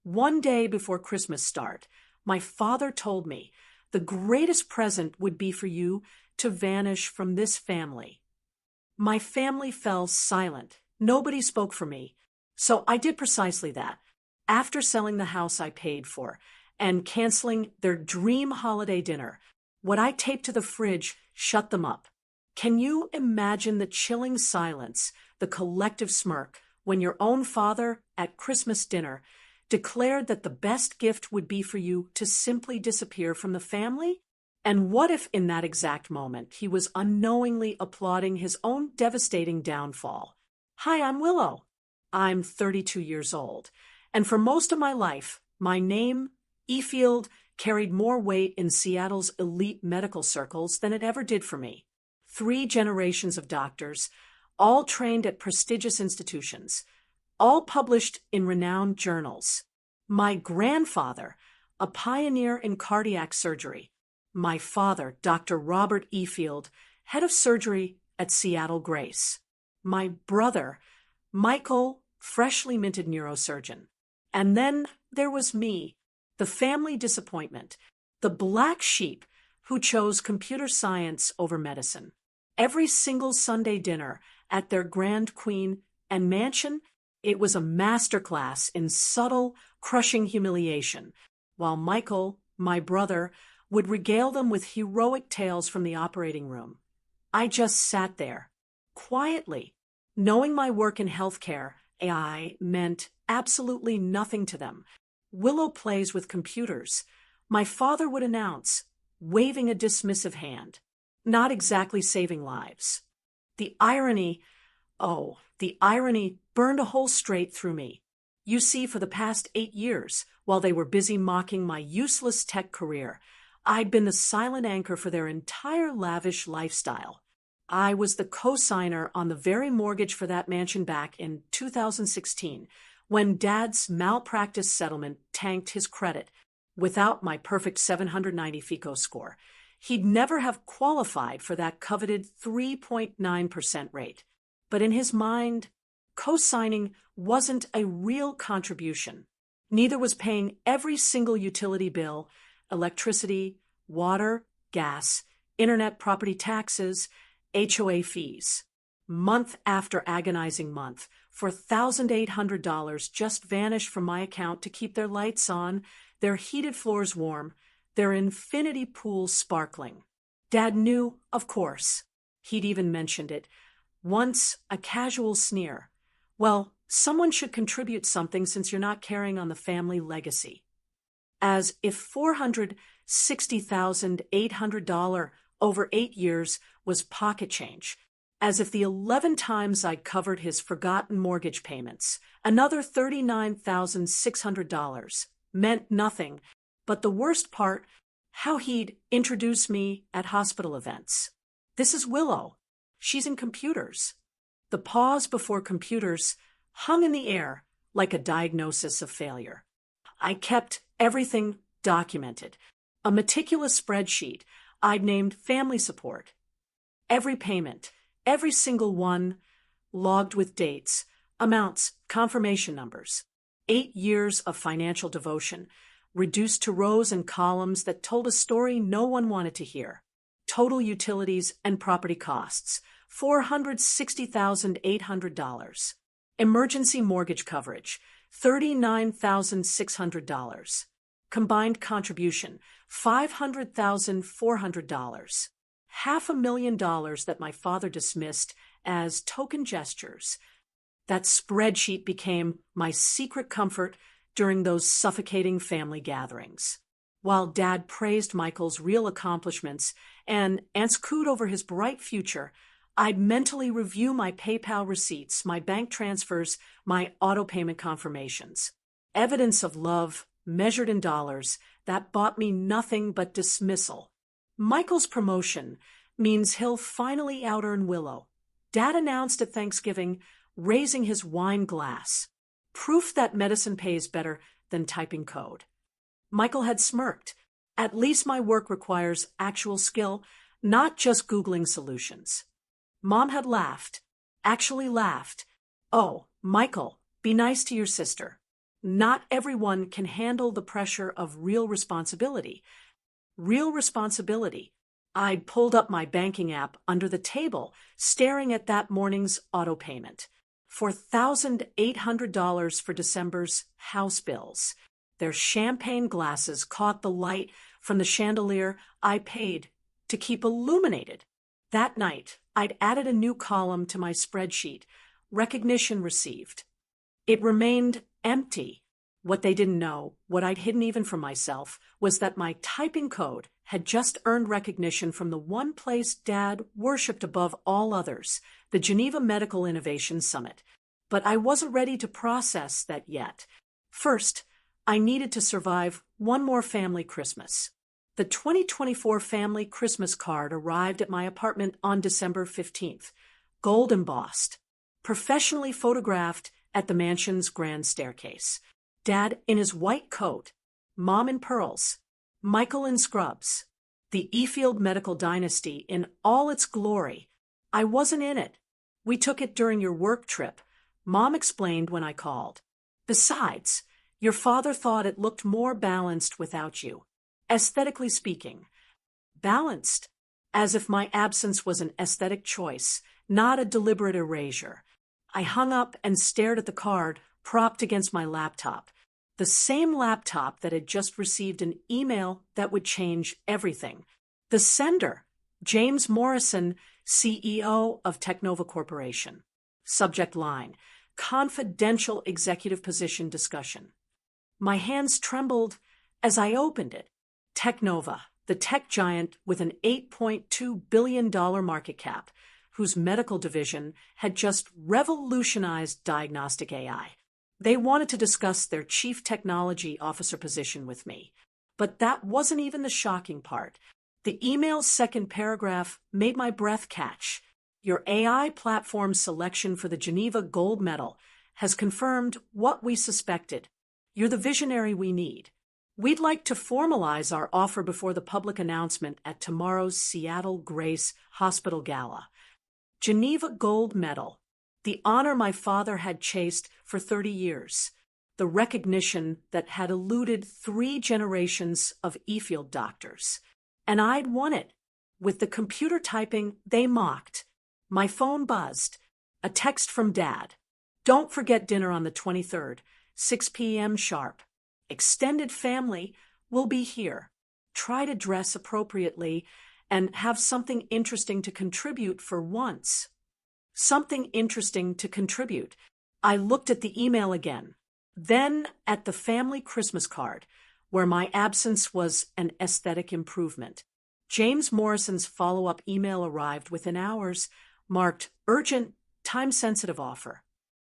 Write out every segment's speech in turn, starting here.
One day before Christmas start, my father told me the greatest present would be for you to vanish from this family. My family fell silent. Nobody spoke for me. So I did precisely that. After selling the house I paid for and canceling their dream holiday dinner, what I taped to the fridge shut them up. Can you imagine the chilling silence, the collective smirk, when your own father, at Christmas dinner, declared that the best gift would be for you to simply disappear from the family? And what if in that exact moment he was unknowingly applauding his own devastating downfall? Hi, I'm Willow. I'm 32 years old, and for most of my life, my name, Efield, carried more weight in Seattle's elite medical circles than it ever did for me. 3 generations of doctors, all trained at prestigious institutions, all published in renowned journals. My grandfather, a pioneer in cardiac surgery. My father, Dr. Robert Efield, head of surgery at Seattle Grace. My brother, Michael, freshly minted neurosurgeon. And then there was me, the family disappointment, the black sheep who chose computer science over medicine. Every single Sunday dinner at their Grand Queen and mansion, it was a masterclass in subtle, crushing humiliation, while Michael, my brother, would regale them with heroic tales from the operating room. I just sat there, quietly, knowing my work in healthcare, AI, meant absolutely nothing to them. Willow plays with computers, my father would announce, waving a dismissive hand. Not exactly saving lives. The irony burned a hole straight through me. You see, for the past 8 years, while they were busy mocking my useless tech career, I'd been the silent anchor for their entire lavish lifestyle. I was the co-signer on the very mortgage for that mansion back in 2016, when Dad's malpractice settlement tanked his credit. Without my perfect 790 FICO score, he'd never have qualified for that coveted 3.9% rate. But in his mind, co-signing wasn't a real contribution. Neither was paying every single utility bill, electricity, water, gas, internet property taxes, HOA fees. Month after agonizing month, for $1,800 just vanished from my account to keep their lights on, their heated floors warm, their infinity pools sparkling. Dad knew, of course. He'd even mentioned it. Once, a casual sneer. Well, someone should contribute something since you're not carrying on the family legacy. As if $460,800 over 8 years was pocket change. As if the 11 times I'd covered his forgotten mortgage payments, another $39,600, meant nothing. But the worst part, how he'd introduce me at hospital events. This is Willow. She's in computers. The pause before computers hung in the air like a diagnosis of failure. I kept everything documented. A meticulous spreadsheet I'd named family support. Every payment, every single one, logged with dates, amounts, confirmation numbers. 8 years of financial devotion, reduced to rows and columns that told a story no one wanted to hear. Total utilities and property costs, $460,800. Emergency mortgage coverage, $39,600. Combined contribution, $500,400. $500,000 that my father dismissed as token gestures. That spreadsheet became my secret comfort during those suffocating family gatherings. While Dad praised Michael's real accomplishments and cooed over his bright future, I'd mentally review my PayPal receipts, my bank transfers, my auto payment confirmations. Evidence of love, measured in dollars, that bought me nothing but dismissal. Michael's promotion means he'll finally out-earn Willow. Dad announced at Thanksgiving, raising his wine glass. Proof that medicine pays better than typing code. Michael had smirked. At least my work requires actual skill, not just Googling solutions. Mom had laughed. Actually laughed. Oh, Michael, be nice to your sister. Not everyone can handle the pressure of real responsibility. Real responsibility. I'd pulled up my banking app under the table, staring at that morning's auto payment. $4,800 for December's house bills. Their champagne glasses caught the light from the chandelier I paid to keep illuminated. That night, I'd added a new column to my spreadsheet, recognition received. It remained empty. What they didn't know, what I'd hidden even from myself, was that my typing code had just earned recognition from the one place Dad worshipped above all others, the Geneva Medical Innovation Summit. But I wasn't ready to process that yet. First, I needed to survive one more family Christmas. The 2024 family Christmas card arrived at my apartment on December 15th, gold embossed, professionally photographed at the mansion's grand staircase. Dad in his white coat, Mom in pearls, Michael in scrubs, the Efield medical dynasty in all its glory. I wasn't in it. We took it during your work trip, Mom explained when I called. Besides, your father thought it looked more balanced without you. Aesthetically speaking. Balanced, as if my absence was an aesthetic choice, not a deliberate erasure. I hung up and stared at the card propped against my laptop. The same laptop that had just received an email that would change everything. The sender, James Morrison, CEO of Technova Corporation. Subject line, confidential executive position discussion. My hands trembled as I opened it. Technova, the tech giant with an $8.2 billion market cap, whose medical division had just revolutionized diagnostic AI. They wanted to discuss their chief technology officer position with me. But that wasn't even the shocking part. The email's second paragraph made my breath catch. Your AI platform selection for the Geneva Gold Medal has confirmed what we suspected. You're the visionary we need. We'd like to formalize our offer before the public announcement at tomorrow's Seattle Grace Hospital Gala. Geneva Gold Medal, the honor my father had chased for 30 years, the recognition that had eluded 3 generations of Efield doctors. And I'd won it. With the computer typing they mocked. My phone buzzed. A text from Dad. Don't forget dinner on the 23rd, 6 p.m. sharp. Extended family will be here. Try to dress appropriately and have something interesting to contribute for once. Something interesting to contribute. I looked at the email again, then at the family Christmas card, where my absence was an aesthetic improvement. James Morrison's follow-up email arrived within hours, marked urgent, time-sensitive offer.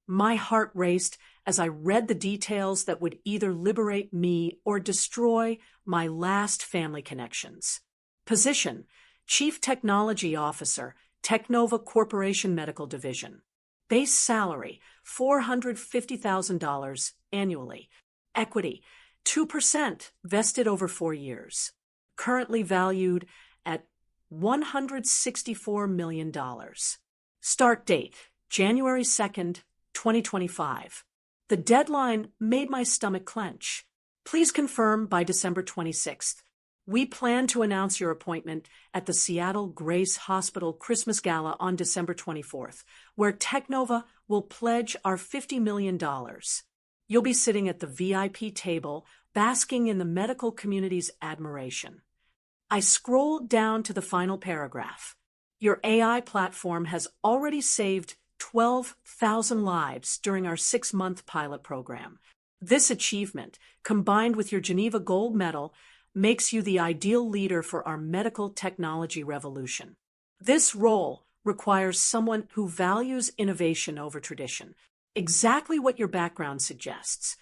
My heart raced as I read the details that would either liberate me or destroy my last family connections. Position, Chief Technology Officer, Technova Corporation Medical Division. Base salary, $450,000 annually. Equity, 2% vested over 4 years. Currently valued at $164 million. Start date, January 2nd, 2025. The deadline made my stomach clench. Please confirm by December 26th. We plan to announce your appointment at the Seattle Grace Hospital Christmas Gala on December 24th, where Technova will pledge our $50 million. You'll be sitting at the VIP table, basking in the medical community's admiration. I scrolled down to the final paragraph. Your AI platform has already saved 12,000 lives during our 6-month pilot program. This achievement, combined with your Geneva Gold Medal, makes you the ideal leader for our medical technology revolution. This role requires someone who values innovation over tradition, exactly what your background suggests.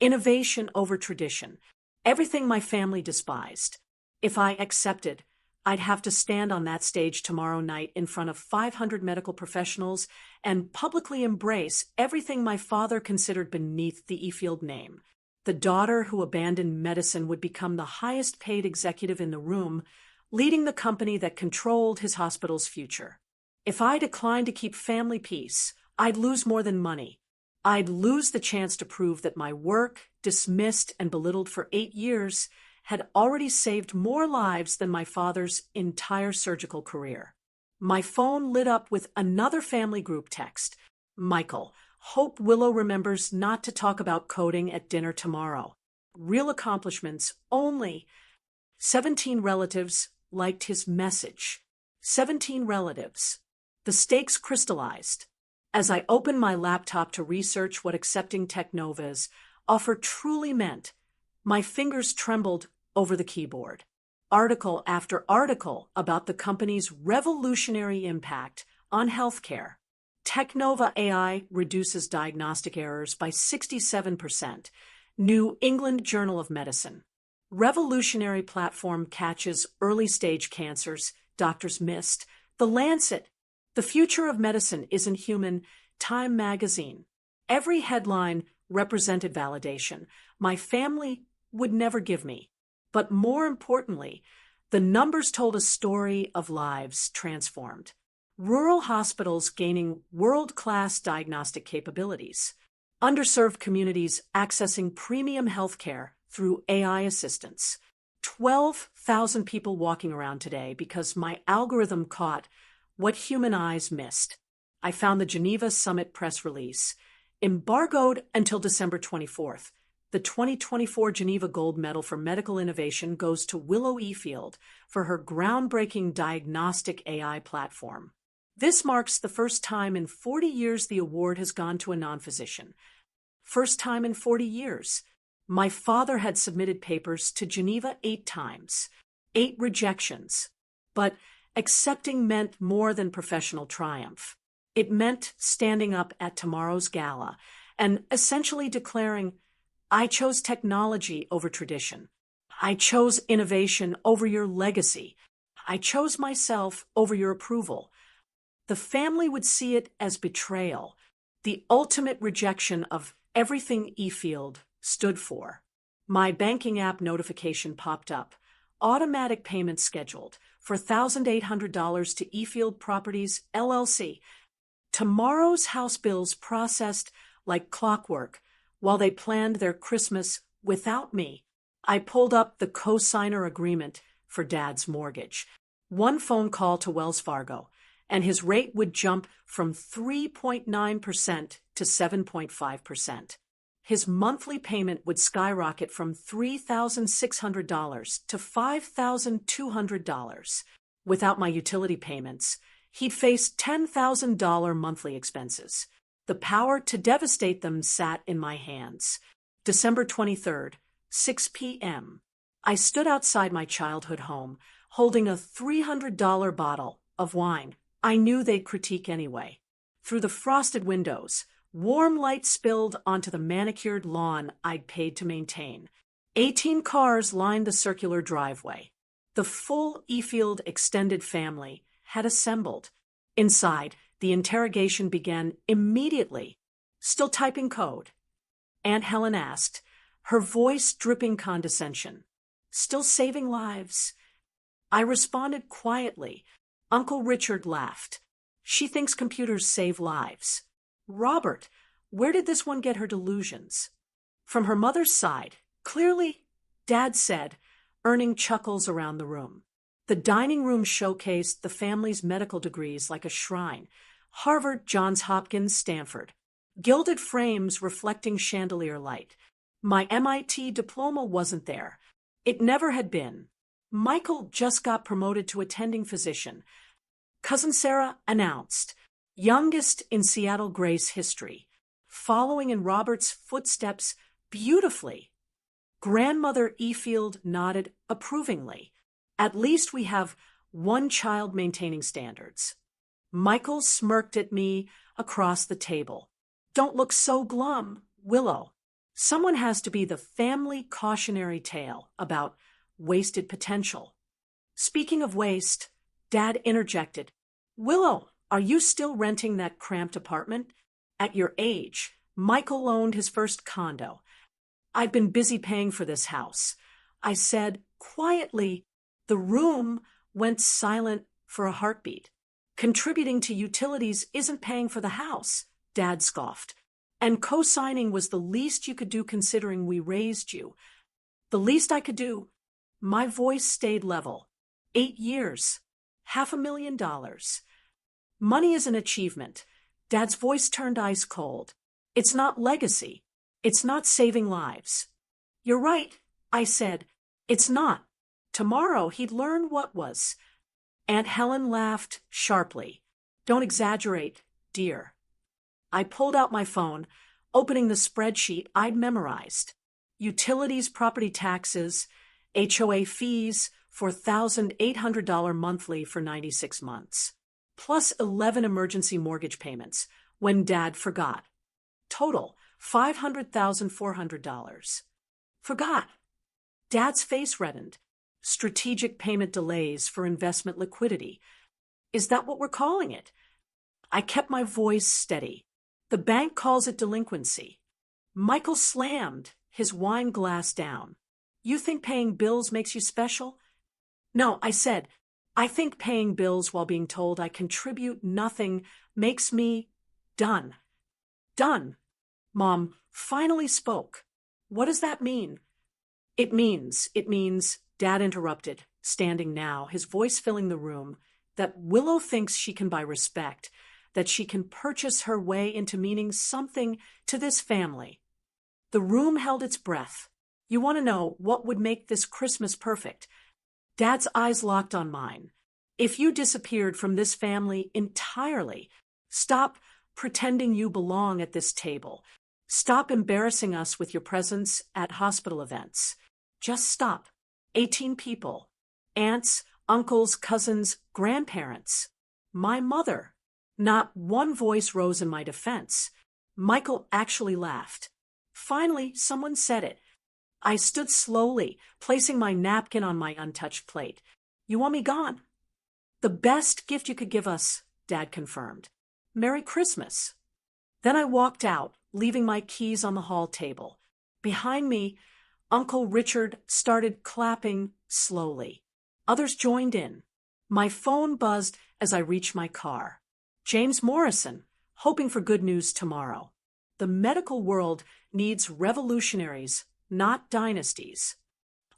Innovation over tradition, everything my family despised. If I accepted, I'd have to stand on that stage tomorrow night in front of 500 medical professionals and publicly embrace everything my father considered beneath the Efield name. The daughter who abandoned medicine would become the highest paid executive in the room, leading the company that controlled his hospital's future. If I declined to keep family peace, I'd lose more than money. I'd lose the chance to prove that my work, dismissed and belittled for 8 years, had already saved more lives than my father's entire surgical career. My phone lit up with another family group text. Michael, hope Willow remembers not to talk about coding at dinner tomorrow. Real accomplishments only. 17 relatives liked his message. 17 relatives. The stakes crystallized. As I opened my laptop to research what accepting Technova's offer truly meant, my fingers trembled over the keyboard. Article after article about the company's revolutionary impact on healthcare. Technova AI reduces diagnostic errors by 67%. New England Journal of Medicine. Revolutionary platform catches early-stage cancers doctors missed. The Lancet. The future of medicine isn't human. Time magazine. Every headline represented validation my family would never give me. But more importantly, the numbers told a story of lives transformed. Rural hospitals gaining world-class diagnostic capabilities. Underserved communities accessing premium healthcare through AI assistance. 12,000 people walking around today because my algorithm caught what human eyes missed. I found the Geneva Summit press release. Embargoed until December 24th. The 2024 Geneva Gold Medal for Medical Innovation goes to Willow Efield for her groundbreaking diagnostic AI platform. This marks the first time in 40 years the award has gone to a non-physician. First time in 40 years. My father had submitted papers to Geneva 8 times, 8 rejections. But accepting meant more than professional triumph. It meant standing up at tomorrow's gala and essentially declaring, I chose technology over tradition. I chose innovation over your legacy. I chose myself over your approval. The family would see it as betrayal, the ultimate rejection of everything Efield stood for. My banking app notification popped up. Automatic payment scheduled for $1,800 to Efield Properties, LLC. Tomorrow's house bills processed like clockwork while they planned their Christmas without me. I pulled up the co-signer agreement for Dad's mortgage. One phone call to Wells Fargo, and his rate would jump from 3.9% to 7.5%. His monthly payment would skyrocket from $3,600 to $5,200. Without my utility payments, he'd face $10,000 monthly expenses. The power to devastate them sat in my hands. December 23rd, 6 p.m. I stood outside my childhood home, holding a $300 bottle of wine. I knew they'd critique anyway. Through the frosted windows, warm light spilled onto the manicured lawn I'd paid to maintain. 18 cars lined the circular driveway. The full Efield extended family had assembled. Inside, the interrogation began immediately. Still typing code? Aunt Helen asked, her voice dripping condescension. Still saving lives? I responded quietly. Uncle Richard laughed. She thinks computers save lives. Robert, where did this one get her delusions? From her mother's side, clearly, Dad said, earning chuckles around the room. The dining room showcased the family's medical degrees like a shrine. Harvard, Johns Hopkins, Stanford. Gilded frames reflecting chandelier light. My MIT diploma wasn't there. It never had been. Michael just got promoted to attending physician. Cousin Sarah announced, youngest in Seattle Grace history, following in Robert's footsteps beautifully. Grandmother Efield nodded approvingly. At least we have one child maintaining standards. Michael smirked at me across the table. Don't look so glum, Willow. Someone has to be the family cautionary tale about wasted potential. Speaking of waste, Dad interjected, Willow, are you still renting that cramped apartment? At your age, Michael owned his first condo. I've been busy paying for this house. I said quietly. The room went silent for a heartbeat. Contributing to utilities isn't paying for the house, Dad scoffed. And co-signing was the least you could do considering we raised you. The least I could do. My voice stayed level. 8 years. $500,000. Money is an achievement. Dad's voice turned ice cold. It's not legacy. It's not saving lives. You're right, I said. It's not. Tomorrow he'd learn what was. Aunt Helen laughed sharply. Don't exaggerate, dear. I pulled out my phone, opening the spreadsheet I'd memorized. Utilities, property taxes, HOA fees, $4,800 monthly for 96 months, plus 11 emergency mortgage payments when Dad forgot. Total, $500,400. Forgot. Dad's face reddened. Strategic payment delays for investment liquidity. Is that what we're calling it? I kept my voice steady. The bank calls it delinquency. Michael slammed his wine glass down. You think paying bills makes you special? No, I said, I think paying bills while being told I contribute nothing makes me done. Done. Mom finally spoke. What does that mean? It means, Dad interrupted, standing now, his voice filling the room, that Willow thinks she can buy respect, that she can purchase her way into meaning something to this family. The room held its breath. You want to know what would make this Christmas perfect? Dad's eyes locked on mine. If you disappeared from this family entirely, stop pretending you belong at this table. Stop embarrassing us with your presence at hospital events. Just stop. 18 people. Aunts, uncles, cousins, grandparents. My mother. Not one voice rose in my defense. Michael actually laughed. Finally, someone said it. I stood slowly, placing my napkin on my untouched plate. You want me gone? The best gift you could give us, Dad confirmed. Merry Christmas. Then I walked out, leaving my keys on the hall table. Behind me, Uncle Richard started clapping slowly. Others joined in. My phone buzzed as I reached my car. James Morrison, hoping for good news tomorrow. The medical world needs revolutionaries, not dynasties.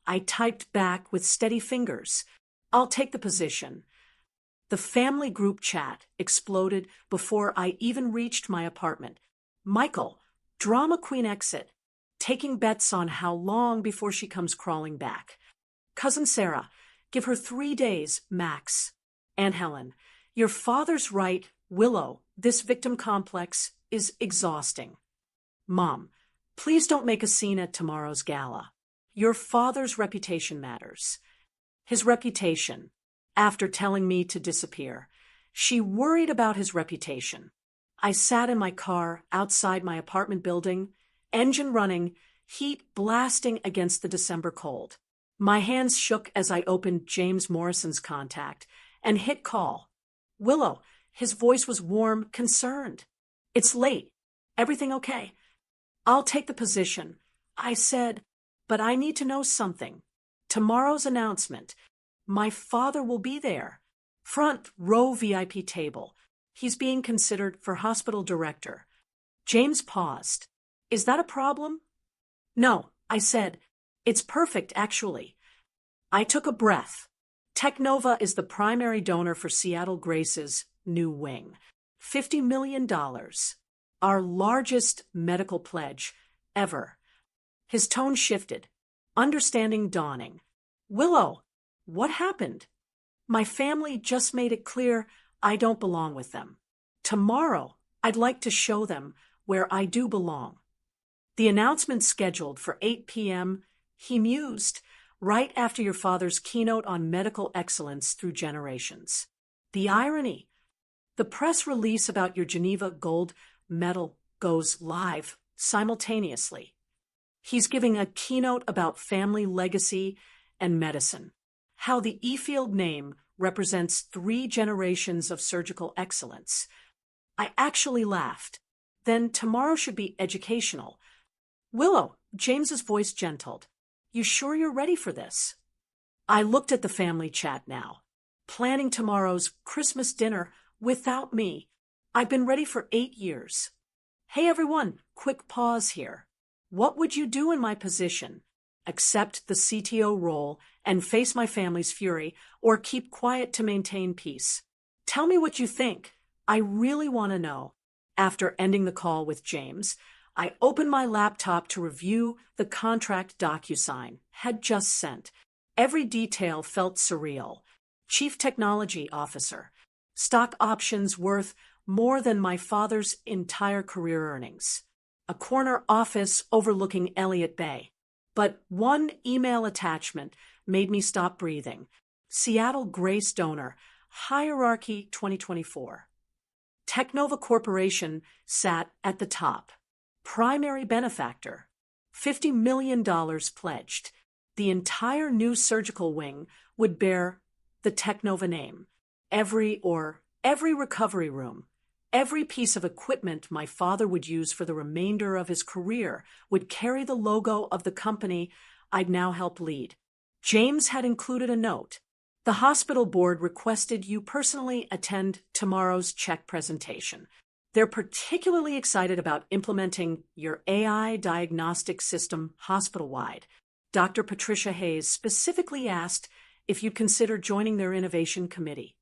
I typed back with steady fingers. I'll take the position. The family group chat exploded before I even reached my apartment. Michael, drama queen exit, taking bets on how long before she comes crawling back. Cousin Sarah, give her 3 days, max. Aunt Helen, your father's right, Willow, this victim complex is exhausting. Mom, please don't make a scene at tomorrow's gala. Your father's reputation matters. His reputation, after telling me to disappear. She worried about his reputation. I sat in my car outside my apartment building, engine running, heat blasting against the December cold. My hands shook as I opened James Morrison's contact and hit call. Willow, his voice was warm, concerned. It's late. Everything okay? I'll take the position. I said, but I need to know something. Tomorrow's announcement. My father will be there. Front row VIP table. He's being considered for hospital director. James paused. Is that a problem? No, I said. It's perfect, actually. I took a breath. Technova is the primary donor for Seattle Grace's new wing. $50 million. Our largest medical pledge ever. His tone shifted. Understanding dawning. Willow, what happened? My family just made it clear I don't belong with them. Tomorrow, I'd like to show them where I do belong. The announcement scheduled for 8 p.m., he mused, right after your father's keynote on medical excellence through generations. The irony. The press release about your Geneva Gold Medal goes live simultaneously. He's giving a keynote about family legacy and medicine, how the Efield name represents 3 generations of surgical excellence. I actually laughed. Then tomorrow should be educational. Willow, James's voice gentled. You sure you're ready for this? I looked at the family chat now, planning tomorrow's Christmas dinner without me. I've been ready for 8 years. Hey everyone, quick pause here. What would you do in my position? Accept the CTO role and face my family's fury, or keep quiet to maintain peace? Tell me what you think. I really want to know. After ending the call with James, I opened my laptop to review the contract DocuSign had just sent. Every detail felt surreal. Chief Technology Officer. Stock options worth more than my father's entire career earnings. A corner office overlooking Elliott Bay. But one email attachment made me stop breathing. Seattle Grace Donor, Hierarchy 2024. Technova Corporation sat at the top. Primary benefactor. $50 million pledged. The entire new surgical wing would bear the Technova name. Every recovery room, every piece of equipment my father would use for the remainder of his career would carry the logo of the company I'd now help lead. James had included a note. The hospital board requested you personally attend tomorrow's check presentation. They're particularly excited about implementing your AI diagnostic system hospital-wide. Dr. Patricia Hayes specifically asked if you'd consider joining their innovation committee.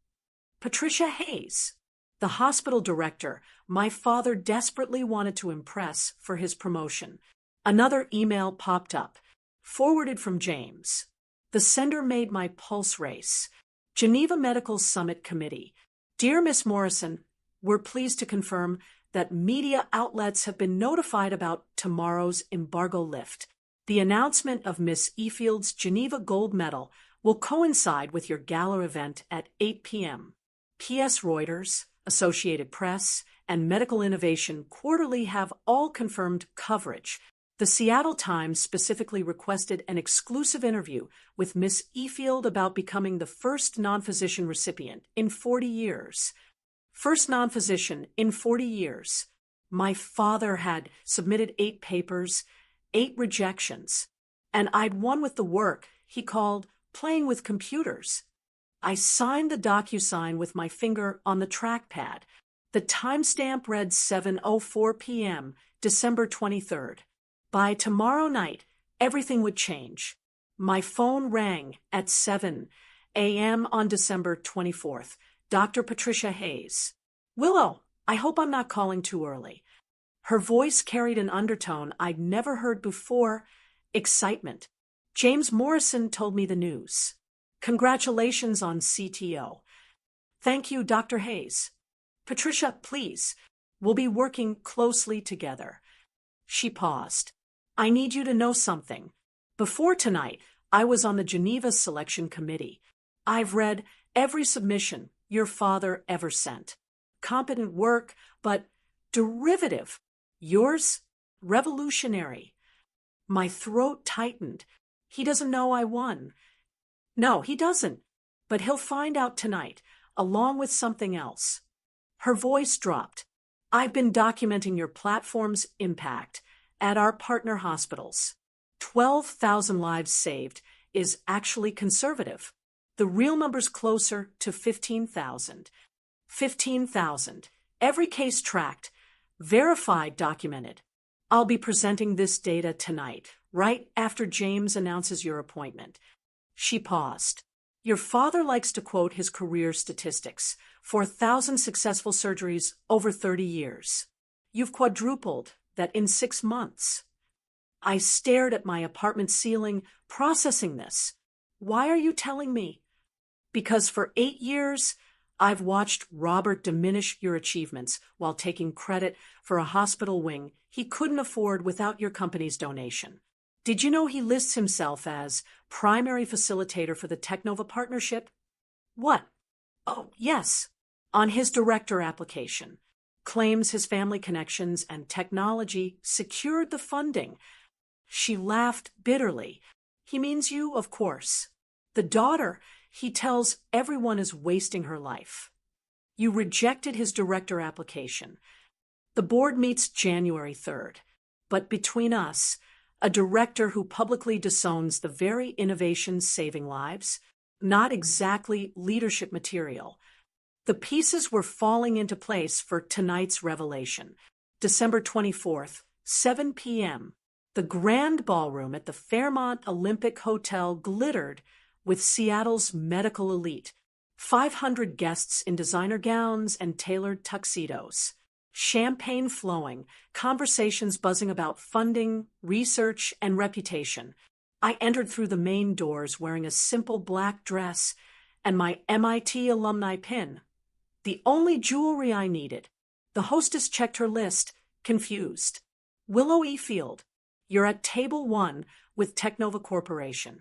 Patricia Hayes, the hospital director my father desperately wanted to impress for his promotion. Another email popped up, forwarded from James. The sender made my pulse race. Geneva Medical Summit Committee. Dear Miss Morrison, we're pleased to confirm that media outlets have been notified about tomorrow's embargo lift. The announcement of Miss Efield's Geneva Gold Medal will coincide with your gala event at 8 p.m. P.S. Reuters, Associated Press, and Medical Innovation Quarterly have all confirmed coverage. The Seattle Times specifically requested an exclusive interview with Miss Efield about becoming the first non-physician recipient in 40 years. First non-physician in 40 years. My father had submitted 8 papers, 8 rejections, and I'd won with the work he called playing with computers. I signed the DocuSign with my finger on the trackpad. The timestamp read 7:04 p.m., December 23rd. By tomorrow night, everything would change. My phone rang at 7 a.m. on December 24th. Dr. Patricia Hayes. Willow, I hope I'm not calling too early. Her voice carried an undertone I'd never heard before, excitement. James Morrison told me the news. Congratulations on CTO. Thank you, Dr. Hayes. Patricia, please. We'll be working closely together. She paused. I need you to know something. Before tonight, I was on the Geneva Selection Committee. I've read every submission your father ever sent. Competent work, but derivative. Yours? Revolutionary. My throat tightened. He doesn't know I won. No, he doesn't. But he'll find out tonight, along with something else. Her voice dropped. I've been documenting your platform's impact at our partner hospitals. 12,000 lives saved is actually conservative. The real number's closer to 15,000. 15,000. Every case tracked, verified, documented. I'll be presenting this data tonight, right after James announces your appointment. She paused. Your father likes to quote his career statistics. 4,000 successful surgeries over 30 years. You've quadrupled that in 6 months. I stared at my apartment ceiling, processing this. Why are you telling me? Because for 8 years, I've watched Robert diminish your achievements while taking credit for a hospital wing he couldn't afford without your company's donation. Did you know he lists himself as primary facilitator for the Technova partnership? What? Oh, yes. On his director application. Claims his family connections and technology secured the funding. She laughed bitterly. He means you, of course. The daughter, he tells everyone, is wasting her life. You rejected his director application. The board meets January 3rd. But between us, a director who publicly disowns the very innovations saving lives, not exactly leadership material. The pieces were falling into place for tonight's revelation. December 24th, 7 p.m. The grand ballroom at the Fairmont Olympic Hotel glittered with Seattle's medical elite. 500 guests in designer gowns and tailored tuxedos. Champagne flowing, conversations buzzing about funding, research, and reputation. I entered through the main doors wearing a simple black dress and my MIT alumni pin. The only jewelry I needed. The hostess checked her list, confused. Willow E. Field, you're at Table 1 with Technova Corporation.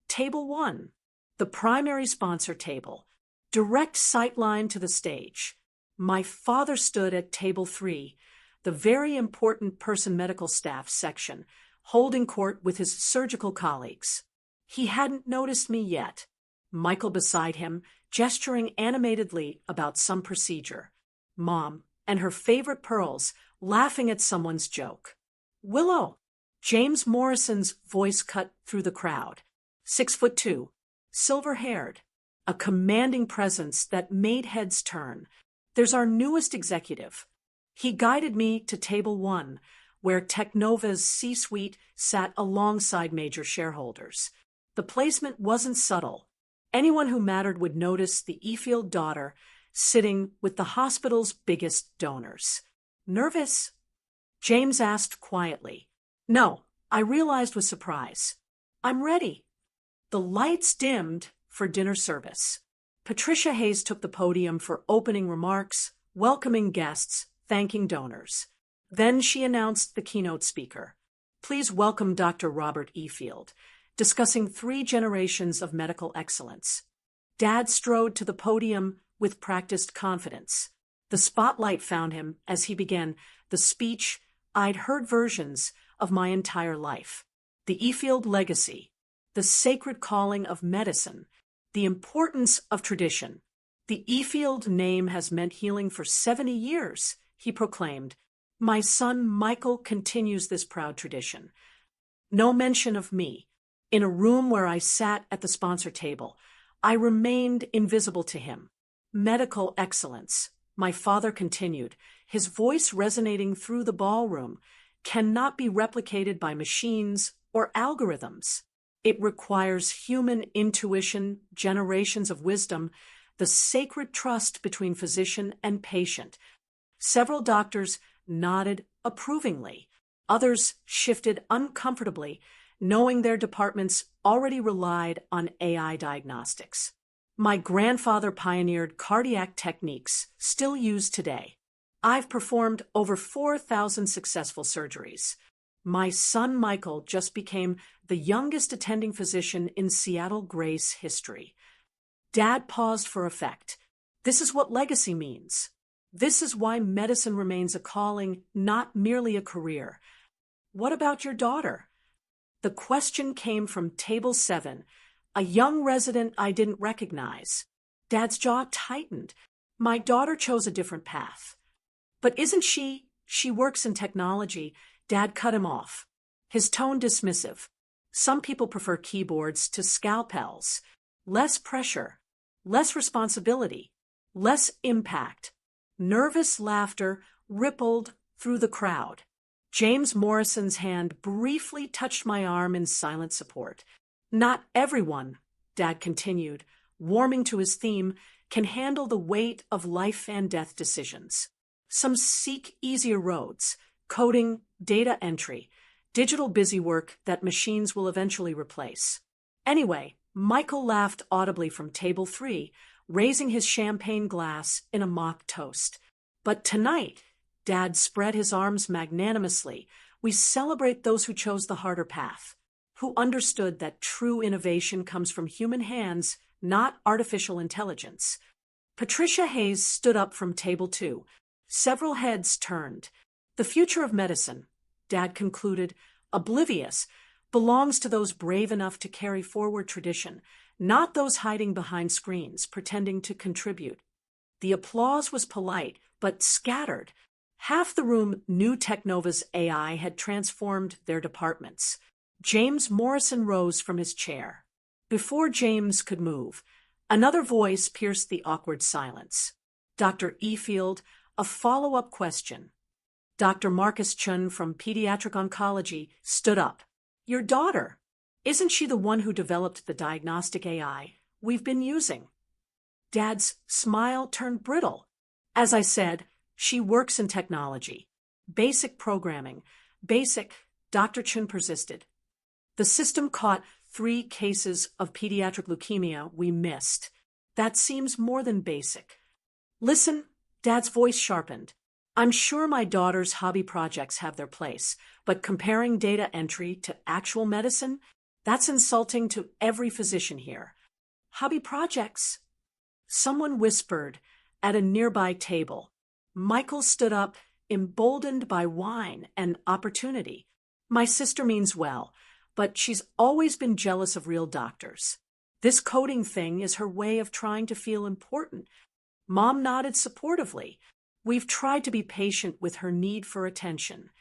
Table 1, the primary sponsor table, direct sightline to the stage. My father stood at Table 3, the very important person medical staff section, holding court with his surgical colleagues. He hadn't noticed me yet. Michael beside him, gesturing animatedly about some procedure. Mom and her favorite pearls, laughing at someone's joke. Willow! James Morrison's voice cut through the crowd. 6'2", silver-haired, a commanding presence that made heads turn. There's our newest executive. He guided me to Table 1, where Technova's C-suite sat alongside major shareholders. The placement wasn't subtle. Anyone who mattered would notice the E-Field daughter sitting with the hospital's biggest donors. Nervous? James asked quietly. No, I realized with surprise. I'm ready. The lights dimmed for dinner service. Patricia Hayes took the podium for opening remarks, welcoming guests, thanking donors. Then she announced the keynote speaker. Please welcome Dr. Robert E. Field, discussing 3 generations of medical excellence. Dad strode to the podium with practiced confidence. The spotlight found him as he began the speech I'd heard versions of my entire life. The E-Field legacy, the sacred calling of medicine, the importance of tradition. The E-Field name has meant healing for 70 years, he proclaimed. My son Michael continues this proud tradition. No mention of me. In a room where I sat at the sponsor table, I remained invisible to him. Medical excellence, my father continued, his voice resonating through the ballroom, cannot be replicated by machines or algorithms. It requires human intuition, generations of wisdom, the sacred trust between physician and patient. Several doctors nodded approvingly. Others shifted uncomfortably, knowing their departments already relied on AI diagnostics. My grandfather pioneered cardiac techniques still used today. I've performed over 4,000 successful surgeries. My son Michael just became the youngest attending physician in Seattle Grace history. Dad paused for effect. This is what legacy means. This is why medicine remains a calling, not merely a career. What about your daughter? The question came from Table 7, a young resident I didn't recognize. Dad's jaw tightened. My daughter chose a different path. But isn't she? She works in technology. Dad cut him off. His tone dismissive. Some people prefer keyboards to scalpels. Less pressure, less responsibility, less impact. Nervous laughter rippled through the crowd. James Morrison's hand briefly touched my arm in silent support. Not everyone, Dad continued, warming to his theme, can handle the weight of life and death decisions. Some seek easier roads, coding, data entry, digital busywork that machines will eventually replace. Anyway, Michael laughed audibly from Table 3, raising his champagne glass in a mock toast. But tonight, Dad spread his arms magnanimously. We celebrate those who chose the harder path, who understood that true innovation comes from human hands, not artificial intelligence. Patricia Hayes stood up from Table 2. Several heads turned. The future of medicine, Dad concluded, oblivious, belongs to those brave enough to carry forward tradition, not those hiding behind screens, pretending to contribute. The applause was polite, but scattered. Half the room knew Technova's AI had transformed their departments. James Morrison rose from his chair. Before James could move, another voice pierced the awkward silence. Dr. E. Field, a follow-up question. Dr. Marcus Chun from Pediatric Oncology stood up. Your daughter. Isn't she the one who developed the diagnostic AI we've been using? Dad's smile turned brittle. As I said, she works in technology. Basic programming. Basic, Dr. Chun persisted. The system caught 3 cases of pediatric leukemia we missed. That seems more than basic. Listen, Dad's voice sharpened. I'm sure my daughter's hobby projects have their place, but comparing data entry to actual medicine, that's insulting to every physician here. Hobby projects? Someone whispered at a nearby table. Michael stood up, emboldened by wine and opportunity. My sister means well, but she's always been jealous of real doctors. This coding thing is her way of trying to feel important. Mom nodded supportively. We've tried to be patient with her need for attention.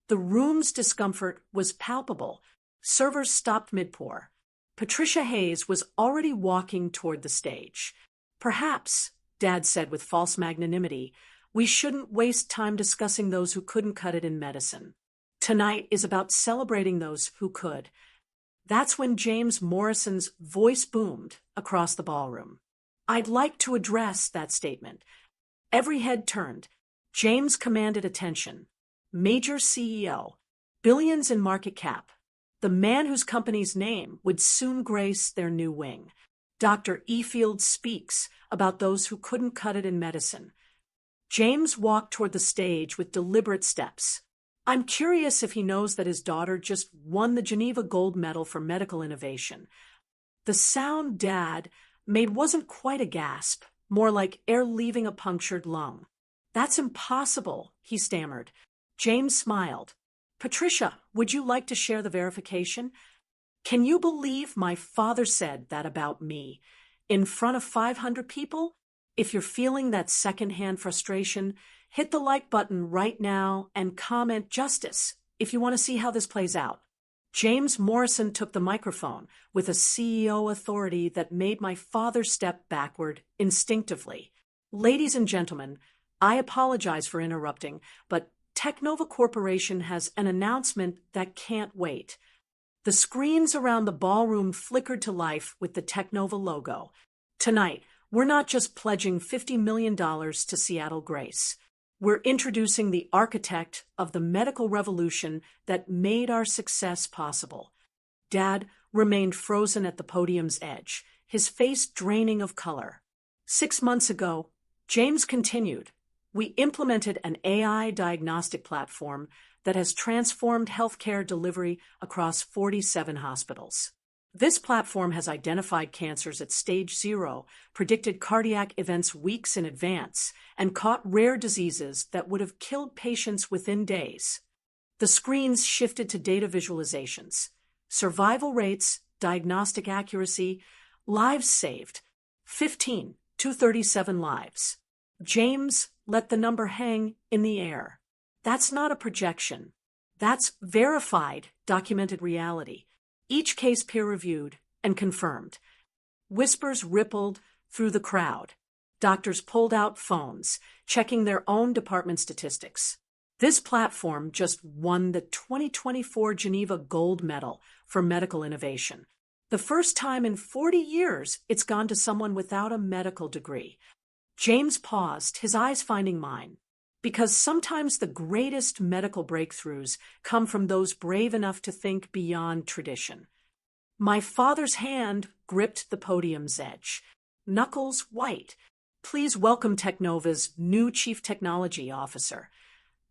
The room's discomfort was palpable. Servers stopped mid-pour. Patricia Hayes was already walking toward the stage. Perhaps, Dad said with false magnanimity, we shouldn't waste time discussing those who couldn't cut it in medicine. Tonight is about celebrating those who could. That's when James Morrison's voice boomed across the ballroom. I'd like to address that statement. Every head turned. James commanded attention. Major CEO, billions in market cap. The man whose company's name would soon grace their new wing. Dr. Efield speaks about those who couldn't cut it in medicine. James walked toward the stage with deliberate steps. I'm curious if he knows that his daughter just won the Geneva Gold Medal for medical innovation. The sound Dad made wasn't quite a gasp, more like air leaving a punctured lung. That's impossible, he stammered. James smiled. Patricia, would you like to share the verification? Can you believe my father said that about me? In front of 500 people? If you're feeling that secondhand frustration, hit the like button right now and comment justice if you want to see how this plays out. James Morrison took the microphone with a CEO authority that made my father step backward instinctively. Ladies and gentlemen, I apologize for interrupting, but Technova Corporation has an announcement that can't wait. The screens around the ballroom flickered to life with the Technova logo. Tonight, we're not just pledging $50 million to Seattle Grace. We're introducing the architect of the medical revolution that made our success possible. Dad remained frozen at the podium's edge, his face draining of color. 6 months ago, James continued, we implemented an AI diagnostic platform that has transformed healthcare delivery across 47 hospitals. This platform has identified cancers at stage 0, predicted cardiac events weeks in advance, and caught rare diseases that would have killed patients within days. The screens shifted to data visualizations. Survival rates, diagnostic accuracy, lives saved. 237 lives. James let the number hang in the air. That's not a projection. That's verified, documented reality. Each case peer-reviewed and confirmed. Whispers rippled through the crowd. Doctors pulled out phones, checking their own department statistics. This platform just won the 2024 Geneva Gold Medal for medical innovation. The first time in 40 years it's gone to someone without a medical degree. James paused, his eyes finding mine. Because sometimes the greatest medical breakthroughs come from those brave enough to think beyond tradition. My father's hand gripped the podium's edge, knuckles white. Please welcome Technova's new Chief Technology Officer,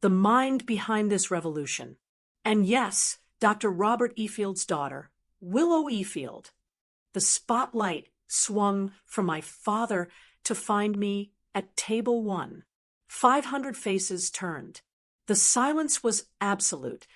the mind behind this revolution. And yes, Dr. Robert Efield's daughter, Willow Efield. The spotlight swung from my father to find me at table 1. 500 faces turned. The silence was absolute.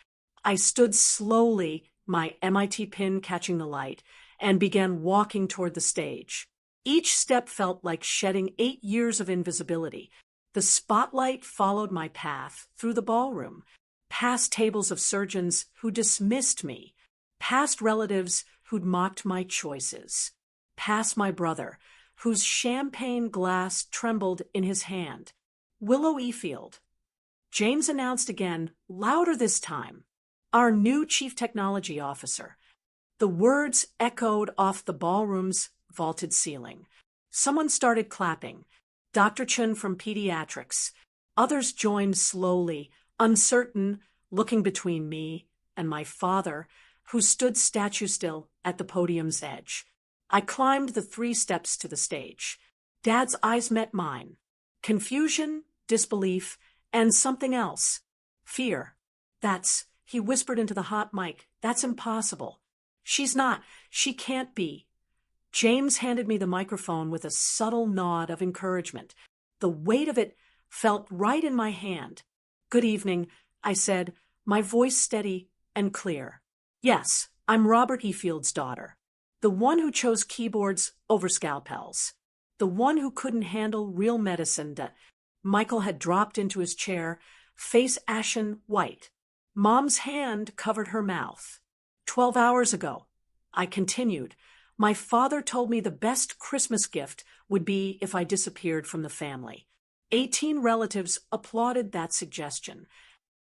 I stood slowly, my MIT pin catching the light, and began walking toward the stage. Each step felt like shedding 8 years of invisibility. The spotlight followed my path through the ballroom, past tables of surgeons who dismissed me, past relatives who'd mocked my choices, past my brother, whose champagne glass trembled in his hand. Willow Efield. James announced again, louder this time. Our new chief technology officer. The words echoed off the ballroom's vaulted ceiling. Someone started clapping. Dr. Chun from pediatrics. Others joined slowly, uncertain, looking between me and my father, who stood statue still at the podium's edge. I climbed the 3 steps to the stage. Dad's eyes met mine. Confusion, disbelief, and something else. Fear. He whispered into the hot mic, that's impossible. She's not. She can't be. James handed me the microphone with a subtle nod of encouragement. The weight of it felt right in my hand. Good evening, I said, my voice steady and clear. Yes, I'm Robert Efield's daughter. The one who chose keyboards over scalpels. The one who couldn't handle real medicine. Michael had dropped into his chair, face ashen white. Mom's hand covered her mouth. 12 hours ago, I continued, my father told me the best Christmas gift would be if I disappeared from the family. 18 relatives applauded that suggestion.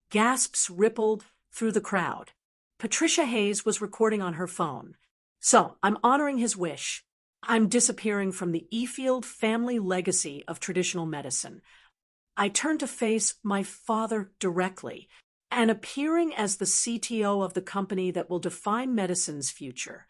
Gasps rippled through the crowd. Patricia Hayes was recording on her phone. So, I'm honoring his wish. I'm disappearing from the Efield family legacy of traditional medicine. I turned to face my father directly, and appearing as the CTO of the company that will define medicine's future.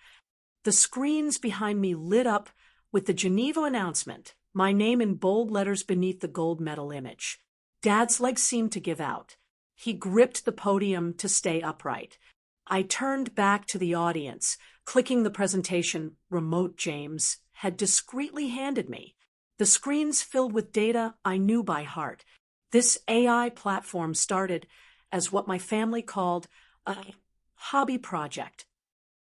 The screens behind me lit up with the Geneva announcement, my name in bold letters beneath the gold medal image. Dad's legs seemed to give out. He gripped the podium to stay upright. I turned back to the audience, clicking the presentation Remote James had discreetly handed me. The screens filled with data I knew by heart. This AI platform started as what my family called a hobby project.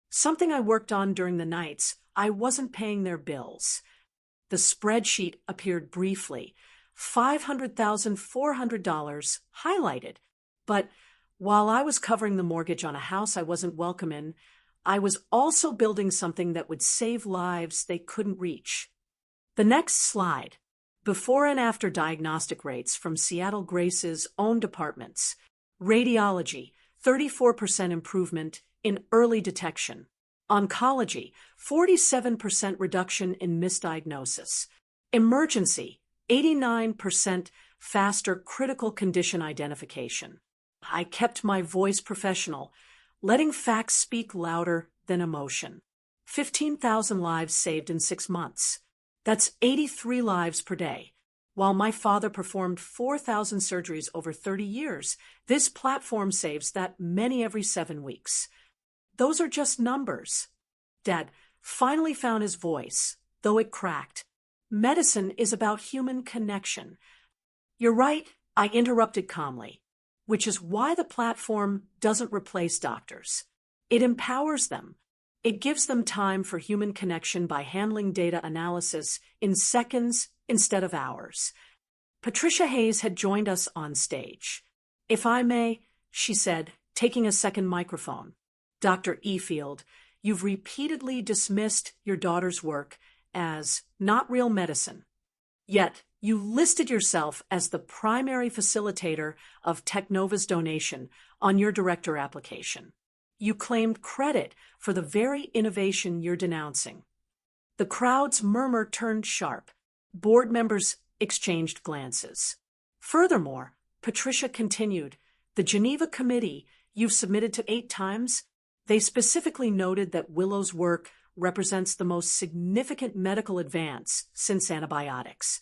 Something I worked on during the nights I wasn't paying their bills. The spreadsheet appeared briefly, $500,400 highlighted. But while I was covering the mortgage on a house I wasn't welcome in, I was also building something that would save lives they couldn't reach. The next slide, before and after diagnostic rates from Seattle Grace's own departments. Radiology, 34% improvement in early detection. Oncology, 47% reduction in misdiagnosis. Emergency, 89% faster critical condition identification. I kept my voice professional, letting facts speak louder than emotion. 15,000 lives saved in 6 months. That's 83 lives per day. While my father performed 4,000 surgeries over 30 years, this platform saves that many every 7 weeks. Those are just numbers. Dad finally found his voice, though it cracked. Medicine is about human connection. You're right, I interrupted calmly, which is why the platform doesn't replace doctors. It empowers them. It gives them time for human connection by handling data analysis in seconds instead of hours. Patricia Hayes had joined us on stage. If I may, she said, taking a second microphone. Dr. Efield, you've repeatedly dismissed your daughter's work as not real medicine. Yet, you listed yourself as the primary facilitator of Technova's donation on your director application. You claimed credit for the very innovation you're denouncing. The crowd's murmur turned sharp. Board members exchanged glances. Furthermore, Patricia continued, the Geneva Committee you've submitted to 8 times, they specifically noted that Willow's work represents the most significant medical advance since antibiotics.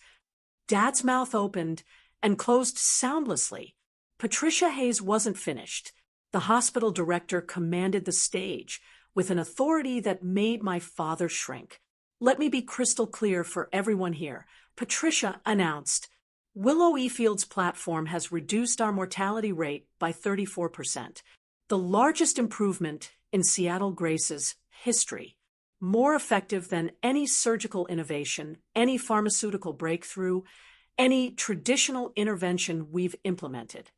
Dad's mouth opened and closed soundlessly. Patricia Hayes wasn't finished. The hospital director commanded the stage with an authority that made my father shrink. Let me be crystal clear for everyone here. Patricia announced, Willow Efield's platform has reduced our mortality rate by 34%, the largest improvement in Seattle Grace's history, more effective than any surgical innovation, any pharmaceutical breakthrough, any traditional intervention we've implemented.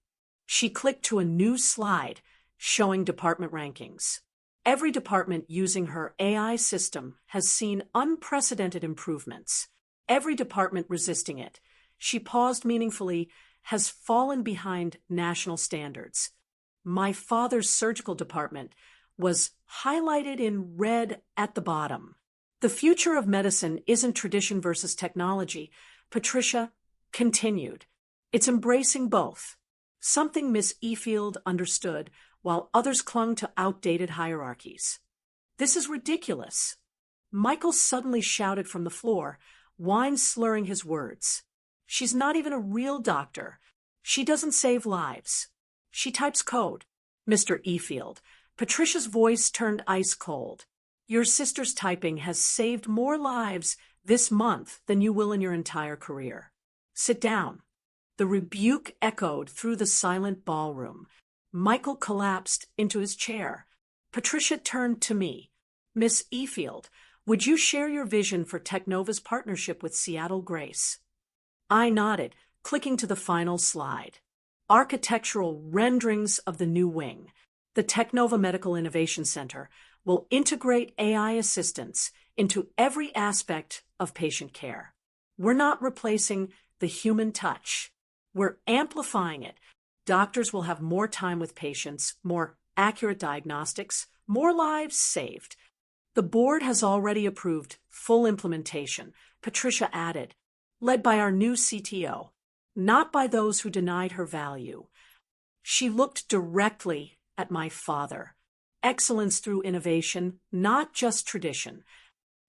She clicked to a new slide showing department rankings. Every department using her AI system has seen unprecedented improvements. Every department resisting it. She paused meaningfully has fallen behind national standards. My father's surgical department was highlighted in red at the bottom. The future of medicine isn't tradition versus technology, Patricia continued. It's embracing both. Something Miss Efield understood, while others clung to outdated hierarchies. This is ridiculous. Michael suddenly shouted from the floor, wine slurring his words. She's not even a real doctor. She doesn't save lives. She types code. Mr. Efield, Patricia's voice turned ice cold. Your sister's typing has saved more lives this month than you will in your entire career. Sit down. The rebuke echoed through the silent ballroom. Michael collapsed into his chair. Patricia turned to me. Miss Efield, would you share your vision for Technova's partnership with Seattle Grace? I nodded, clicking to the final slide. Architectural renderings of the new wing. The Technova Medical Innovation Center will integrate AI assistance into every aspect of patient care. We're not replacing the human touch. We're amplifying it. Doctors will have more time with patients, more accurate diagnostics, more lives saved. The board has already approved full implementation, Patricia added, led by our new CTO, not by those who denied her value. She looked directly at my father. Excellence through innovation, not just tradition.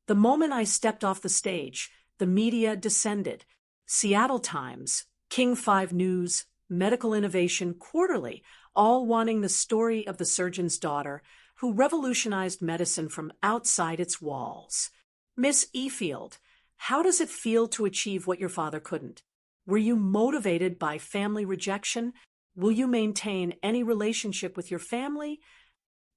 The moment I stepped off the stage, the media descended. Seattle Times, King 5 News, Medical Innovation Quarterly, all wanting the story of the surgeon's daughter who revolutionized medicine from outside its walls. Miss Efield, how does it feel to achieve what your father couldn't? Were you motivated by family rejection? Will you maintain any relationship with your family?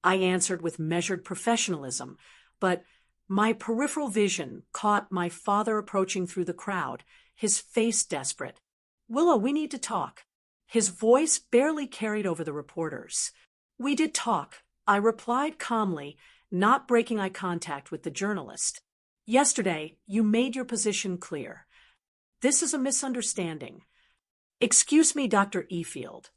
I answered with measured professionalism, but my peripheral vision caught my father approaching through the crowd, his face desperate. Willow, we need to talk. His voice barely carried over the reporters. We did talk, I replied calmly, not breaking eye contact with the journalist. Yesterday, you made your position clear. This is a misunderstanding. Excuse me, Dr. Efield.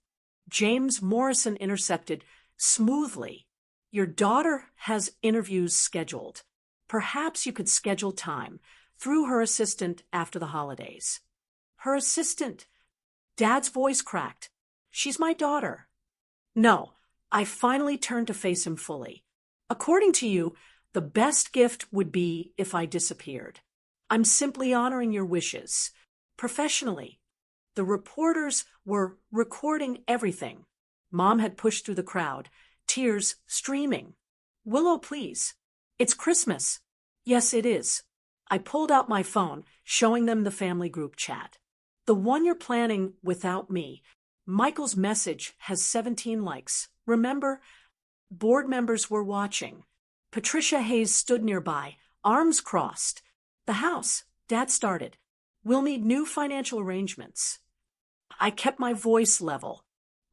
James Morrison intercepted smoothly. Your daughter has interviews scheduled. Perhaps you could schedule time through her assistant after the holidays. Her assistant. Dad's voice cracked. She's my daughter. No, I finally turned to face him fully. According to you, the best gift would be if I disappeared. I'm simply honoring your wishes. Professionally. The reporters were recording everything. Mom had pushed through the crowd, tears streaming. Willow, please. It's Christmas. Yes, it is. I pulled out my phone, showing them the family group chat. The one you're planning without me. Michael's message has 17 likes. Remember? Board members were watching. Patricia Hayes stood nearby, arms crossed. The house, Dad started. We'll need new financial arrangements. I kept my voice level.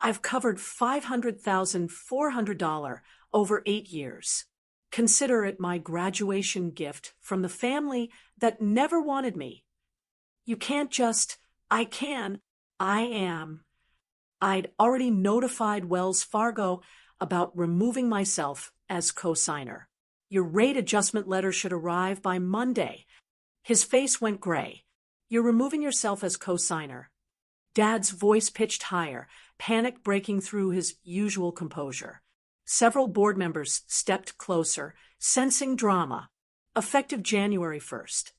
I've covered $500,400 over 8 years. Consider it my graduation gift from the family that never wanted me. You can't just, I can, I am. I'd already notified Wells Fargo about removing myself as co-signer. Your rate adjustment letter should arrive by Monday. His face went gray. You're removing yourself as co-signer. Dad's voice pitched higher, panic breaking through his usual composure. Several board members stepped closer, sensing drama. Effective January 1st.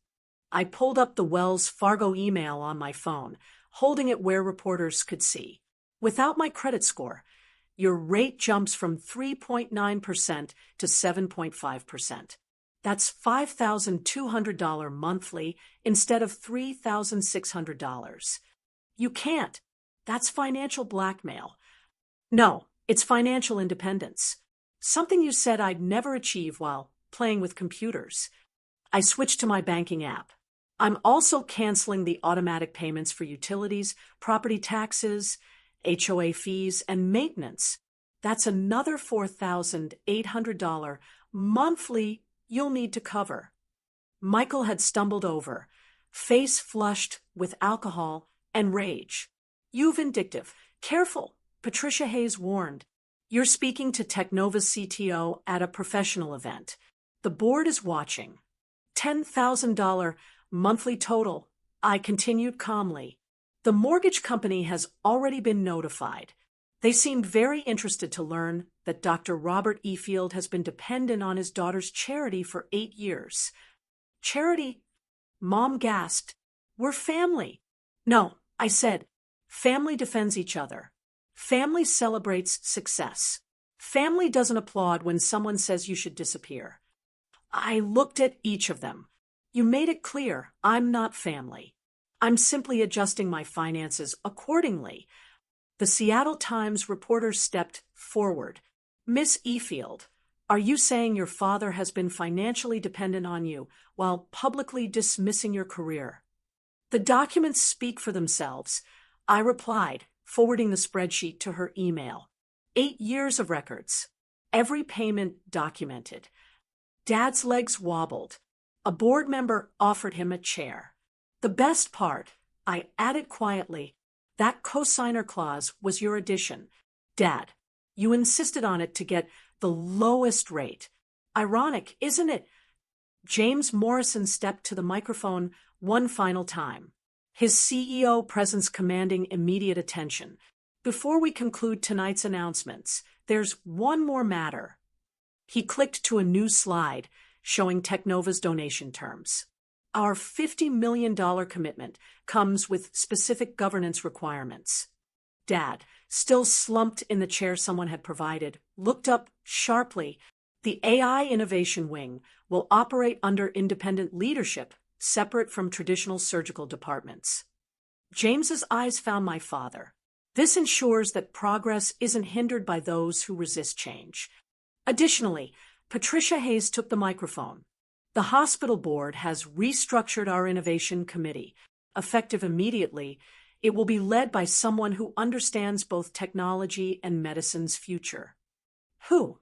I pulled up the Wells Fargo email on my phone, holding it where reporters could see. Without my credit score, your rate jumps from 3.9% to 7.5%. That's $5,200 monthly instead of $3,600. You can't. That's financial blackmail. No, it's financial independence. Something you said I'd never achieve while playing with computers. I switched to my banking app. I'm also canceling the automatic payments for utilities, property taxes, HOA fees, and maintenance. That's another $4,800 monthly you'll need to cover. Michael had stumbled over, face flushed with alcohol and rage. You vindictive. Careful, Patricia Hayes warned. You're speaking to Technova's CTO at a professional event. The board is watching. $10,000 monthly total, I continued calmly. The mortgage company has already been notified. They seemed very interested to learn that Dr. Robert E. Field has been dependent on his daughter's charity for 8 years. Charity? Mom gasped. We're family. No, I said. Family defends each other. Family celebrates success. Family doesn't applaud when someone says you should disappear. I looked at each of them. You made it clear I'm not family. I'm simply adjusting my finances accordingly. The Seattle Times reporter stepped forward. Miss Efield, are you saying your father has been financially dependent on you while publicly dismissing your career? The documents speak for themselves, I replied, forwarding the spreadsheet to her email. 8 years of records. Every payment documented. Dad's legs wobbled. A board member offered him a chair. The best part, I added quietly, that cosigner clause was your addition. Dad, you insisted on it to get the lowest rate. Ironic, isn't it? James Morrison stepped to the microphone one final time, his CEO presence commanding immediate attention. Before we conclude tonight's announcements, there's one more matter. He clicked to a new slide showing Technova's donation terms. Our $50 million commitment comes with specific governance requirements. Dad, still slumped in the chair someone had provided, looked up sharply. The AI Innovation Wing will operate under independent leadership, separate from traditional surgical departments. James's eyes found my father. This ensures that progress isn't hindered by those who resist change. Additionally, Patricia Hayes took the microphone. The hospital board has restructured our innovation committee. Effective immediately, it will be led by someone who understands both technology and medicine's future. Who?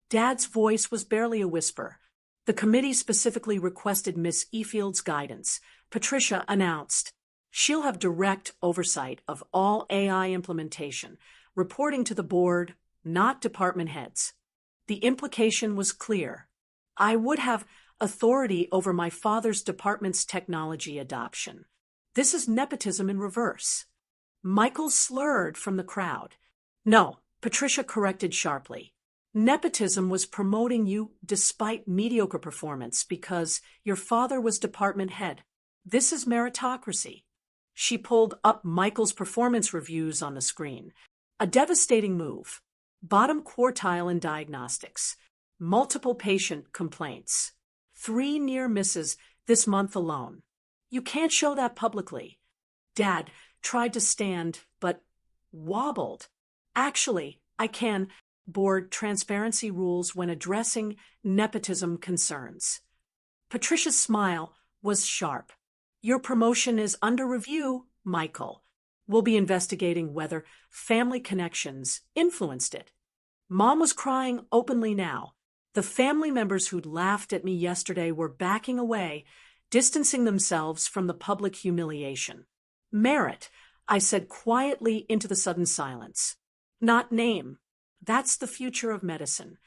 Dad's voice was barely a whisper. The committee specifically requested Miss Efield's guidance. Patricia announced. She'll have direct oversight of all AI implementation, reporting to the board, not department heads. The implication was clear. I would have authority over my father's department's technology adoption. This is nepotism in reverse. Michael slurred from the crowd. No, Patricia corrected sharply. Nepotism was promoting you despite mediocre performance because your father was department head. This is meritocracy. She pulled up Michael's performance reviews on the screen. A devastating move. Bottom quartile in diagnostics. Multiple patient complaints. 3 near misses this month alone. You can't show that publicly. Dad tried to stand, but wobbled. Actually, I can. Board transparency rules when addressing nepotism concerns. Patricia's smile was sharp. Your promotion is under review, Michael. We'll be investigating whether family connections influenced it. Mom was crying openly now. The family members who'd laughed at me yesterday were backing away, distancing themselves from the public humiliation. Merit, I said quietly into the sudden silence. Not name. That's the future of medicine.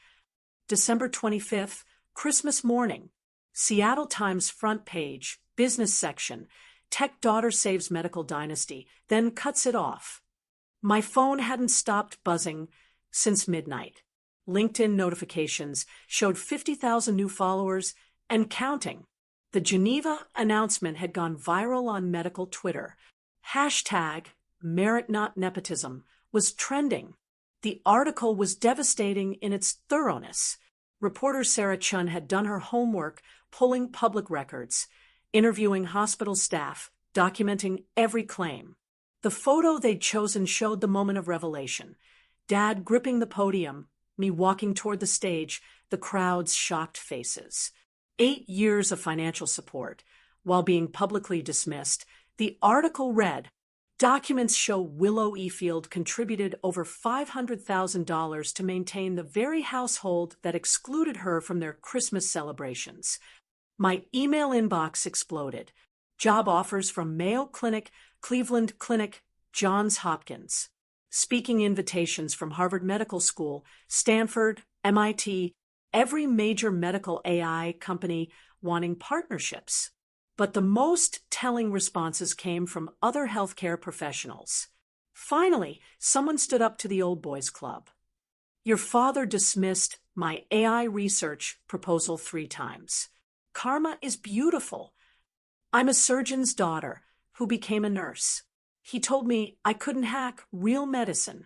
December 25th, Christmas morning. Seattle Times front page, business section. Tech daughter saves medical dynasty, then cuts it off. My phone hadn't stopped buzzing since midnight. LinkedIn notifications showed 50,000 new followers and counting. The Geneva announcement had gone viral on medical Twitter. Hashtag merit not nepotism was trending. The article was devastating in its thoroughness. Reporter Sarah Chun had done her homework, pulling public records, interviewing hospital staff, documenting every claim. The photo they'd chosen showed the moment of revelation. Dad gripping the podium, me walking toward the stage, the crowd's shocked faces. 8 years of financial support. While being publicly dismissed, the article read, documents show Willow Efield contributed over $500,000 to maintain the very household that excluded her from their Christmas celebrations. My email inbox exploded. Job offers from Mayo Clinic, Cleveland Clinic, Johns Hopkins. Speaking invitations from Harvard Medical School, Stanford, MIT, every major medical AI company wanting partnerships. But the most telling responses came from other healthcare professionals. Finally, someone stood up to the old boys club. Your father dismissed my AI research proposal 3 times. Karma is beautiful. I'm a surgeon's daughter who became a nurse. He told me I couldn't hack real medicine.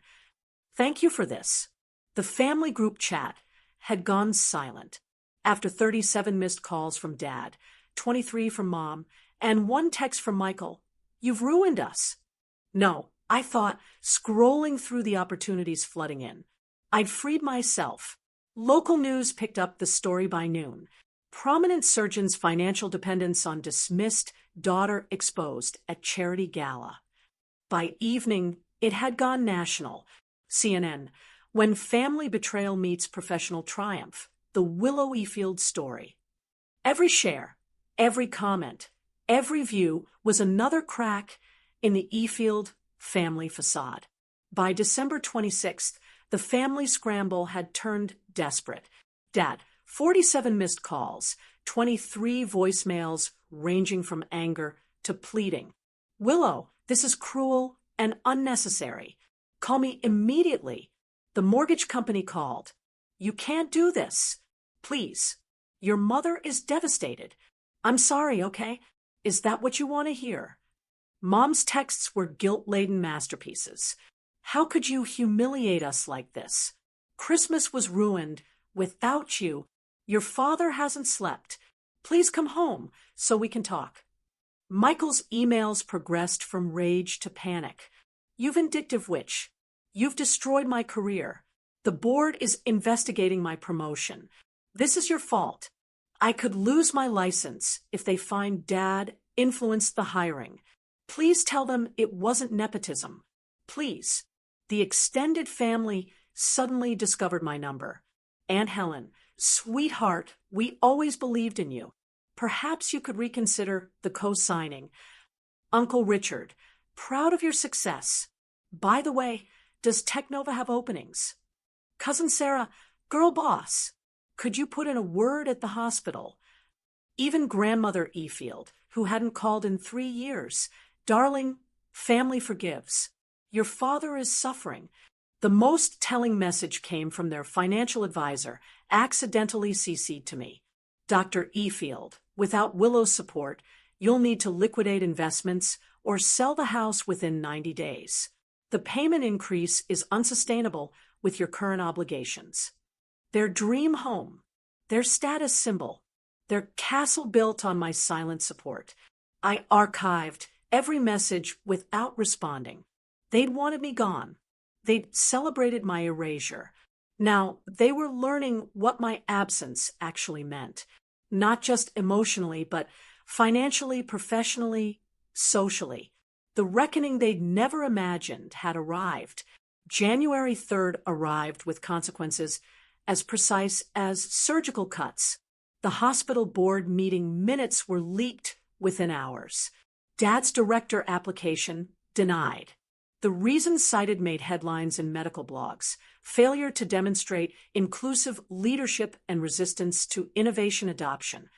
Thank you for this. The family group chat had gone silent after 37 missed calls from Dad, 23 from Mom, and 1 text from Michael. You've ruined us. No, I thought, scrolling through the opportunities flooding in. I'd freed myself. Local news picked up the story by noon. Prominent surgeon's financial dependence on dismissed daughter exposed at charity gala. By evening, it had gone national. CNN, when family betrayal meets professional triumph, the Willow Efield story. Every share, every comment, every view was another crack in the Efield family facade. By December 26th, the family scramble had turned desperate. Dad, 47 missed calls, 23 voicemails ranging from anger to pleading. Willow, this is cruel and unnecessary. Call me immediately. The mortgage company called. You can't do this. Please. Your mother is devastated. I'm sorry, okay? Is that what you want to hear? Mom's texts were guilt-laden masterpieces. How could you humiliate us like this? Christmas was ruined without you. Your father hasn't slept. Please come home so we can talk. Michael's emails progressed from rage to panic. You vindictive witch. You've destroyed my career. The board is investigating my promotion. This is your fault. I could lose my license if they find Dad influenced the hiring. Please tell them it wasn't nepotism. Please. The extended family suddenly discovered my number. Aunt Helen, sweetheart, we always believed in you. Perhaps you could reconsider the co-signing. Uncle Richard, proud of your success. By the way, does Technova have openings? Cousin Sarah, girl boss, could you put in a word at the hospital? Even grandmother Efield, who hadn't called in 3 years. Darling, family forgives. Your father is suffering. The most telling message came from their financial advisor, accidentally CC'd to me. Dr. Efield, without Willow's support, you'll need to liquidate investments or sell the house within 90 days. The payment increase is unsustainable with your current obligations. Their dream home, their status symbol, their castle built on my silent support. I archived every message without responding. They'd wanted me gone. They'd celebrated my erasure. Now, they were learning what my absence actually meant. Not just emotionally, but financially, professionally, socially. The reckoning they'd never imagined had arrived. January 3rd arrived with consequences as precise as surgical cuts. The hospital board meeting minutes were leaked within hours. Dad's director application denied. The reasons cited made headlines in medical blogs: failure to demonstrate inclusive leadership and resistance to innovation adoption.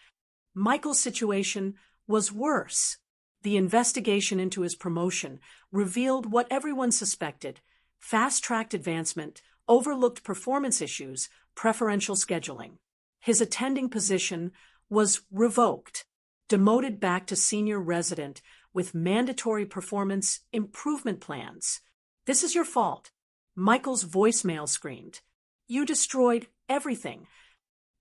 Michael's situation was worse. The investigation into his promotion revealed what everyone suspected: fast-tracked advancement, overlooked performance issues, preferential scheduling. His attending position was revoked, demoted back to senior resident with mandatory performance improvement plans. This is your fault. Michael's voicemail screamed. You destroyed everything.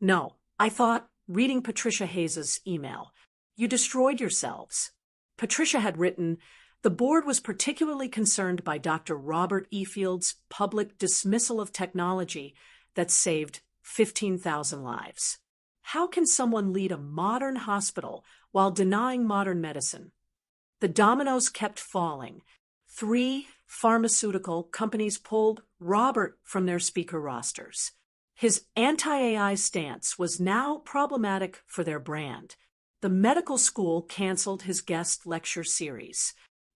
No, I thought, reading Patricia Hayes's email. You destroyed yourselves. Patricia had written, the board was particularly concerned by Dr. Robert Efield's public dismissal of technology that saved 15,000 lives. How can someone lead a modern hospital while denying modern medicine? The dominoes kept falling. 3 pharmaceutical companies pulled Robert from their speaker rosters. His anti-AI stance was now problematic for their brand. The medical school canceled his guest lecture series.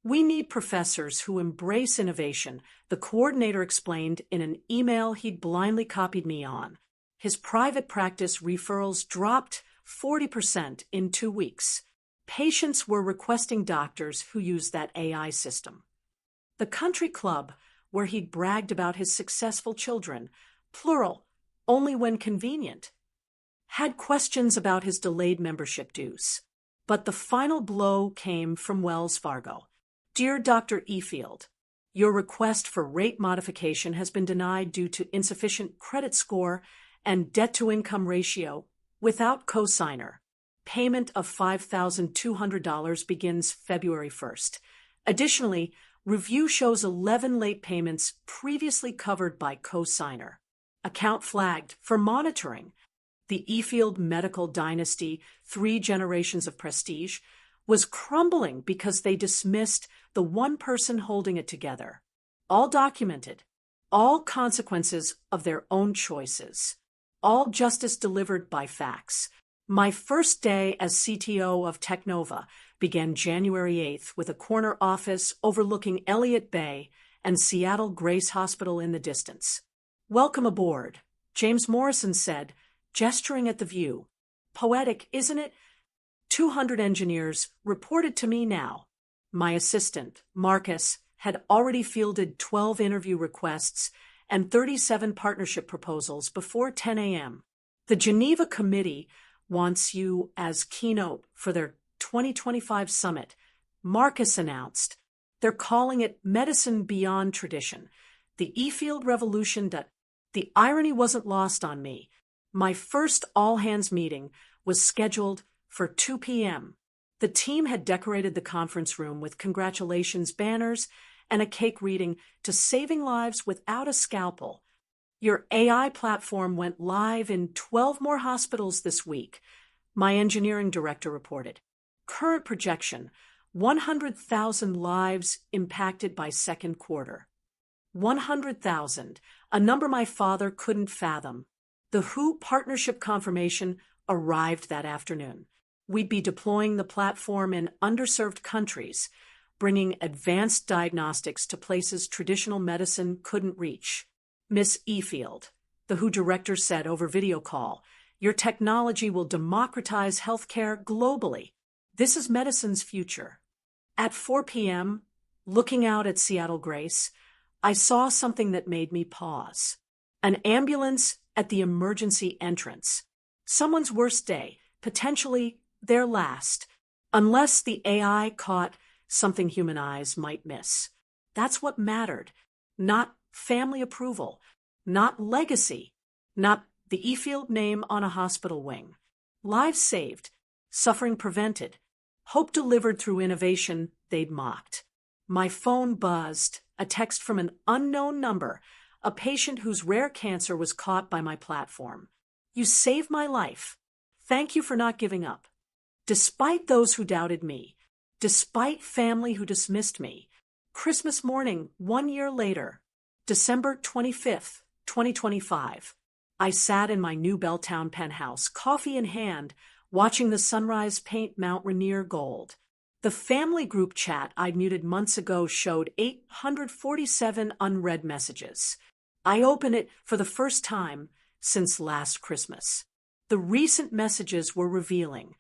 We need professors who embrace innovation, the coordinator explained in an email he'd blindly copied me on. His private practice referrals dropped 40% in 2 weeks. Patients were requesting doctors who used that AI system. The country club, where he'd bragged about his successful children, plural, only when convenient, had questions about his delayed membership dues. But the final blow came from Wells Fargo. Dear Dr. Efield, your request for rate modification has been denied due to insufficient credit score and debt-to-income ratio without cosigner. Payment of $5,200 begins February 1st. Additionally, review shows 11 late payments previously covered by cosigner. Account flagged for monitoring. The Efield medical dynasty, 3 generations of prestige, was crumbling because they dismissed the one person holding it together. All documented, all consequences of their own choices, all justice delivered by facts. My first day as CTO of Technova began January 8th with a corner office overlooking Elliott Bay and Seattle Grace Hospital in the distance. Welcome aboard, James Morrison said, gesturing at the view. Poetic, isn't it? 200 engineers reported to me now. My assistant, Marcus, had already fielded 12 interview requests and 37 partnership proposals before 10 a.m. The Geneva Committee wants you as keynote for their 2025 summit, Marcus announced. They're calling it Medicine Beyond Tradition, the E-Field Revolution. The irony wasn't lost on me. My first all-hands meeting was scheduled for 2 p.m. The team had decorated the conference room with congratulations banners and a cake reading to Saving Lives Without a Scalpel. Your AI platform went live in 12 more hospitals this week, my engineering director reported. Current projection, 100,000 lives impacted by second quarter. 100,000, a number my father couldn't fathom. The WHO partnership confirmation arrived that afternoon. We'd be deploying the platform in underserved countries, bringing advanced diagnostics to places traditional medicine couldn't reach. Miss Efield, the WHO director said over video call, your technology will democratize healthcare globally. This is medicine's future. At 4 p.m., looking out at Seattle Grace, I saw something that made me pause. An ambulance at the emergency entrance. Someone's worst day, potentially their last, unless the AI caught something human eyes might miss. That's what mattered. Not family approval, not legacy, not the Efield name on a hospital wing. Lives saved, suffering prevented, hope delivered through innovation they'd mocked. My phone buzzed, a text from an unknown number, a patient whose rare cancer was caught by my platform. You saved my life. Thank you for not giving up. Despite those who doubted me, despite family who dismissed me, Christmas morning, 1 year later, December 25th, 2025, I sat in my new Belltown penthouse, coffee in hand, watching the sunrise paint Mount Rainier gold. The family group chat I'd muted months ago showed 847 unread messages. I opened it for the first time since last Christmas. The recent messages were revealing.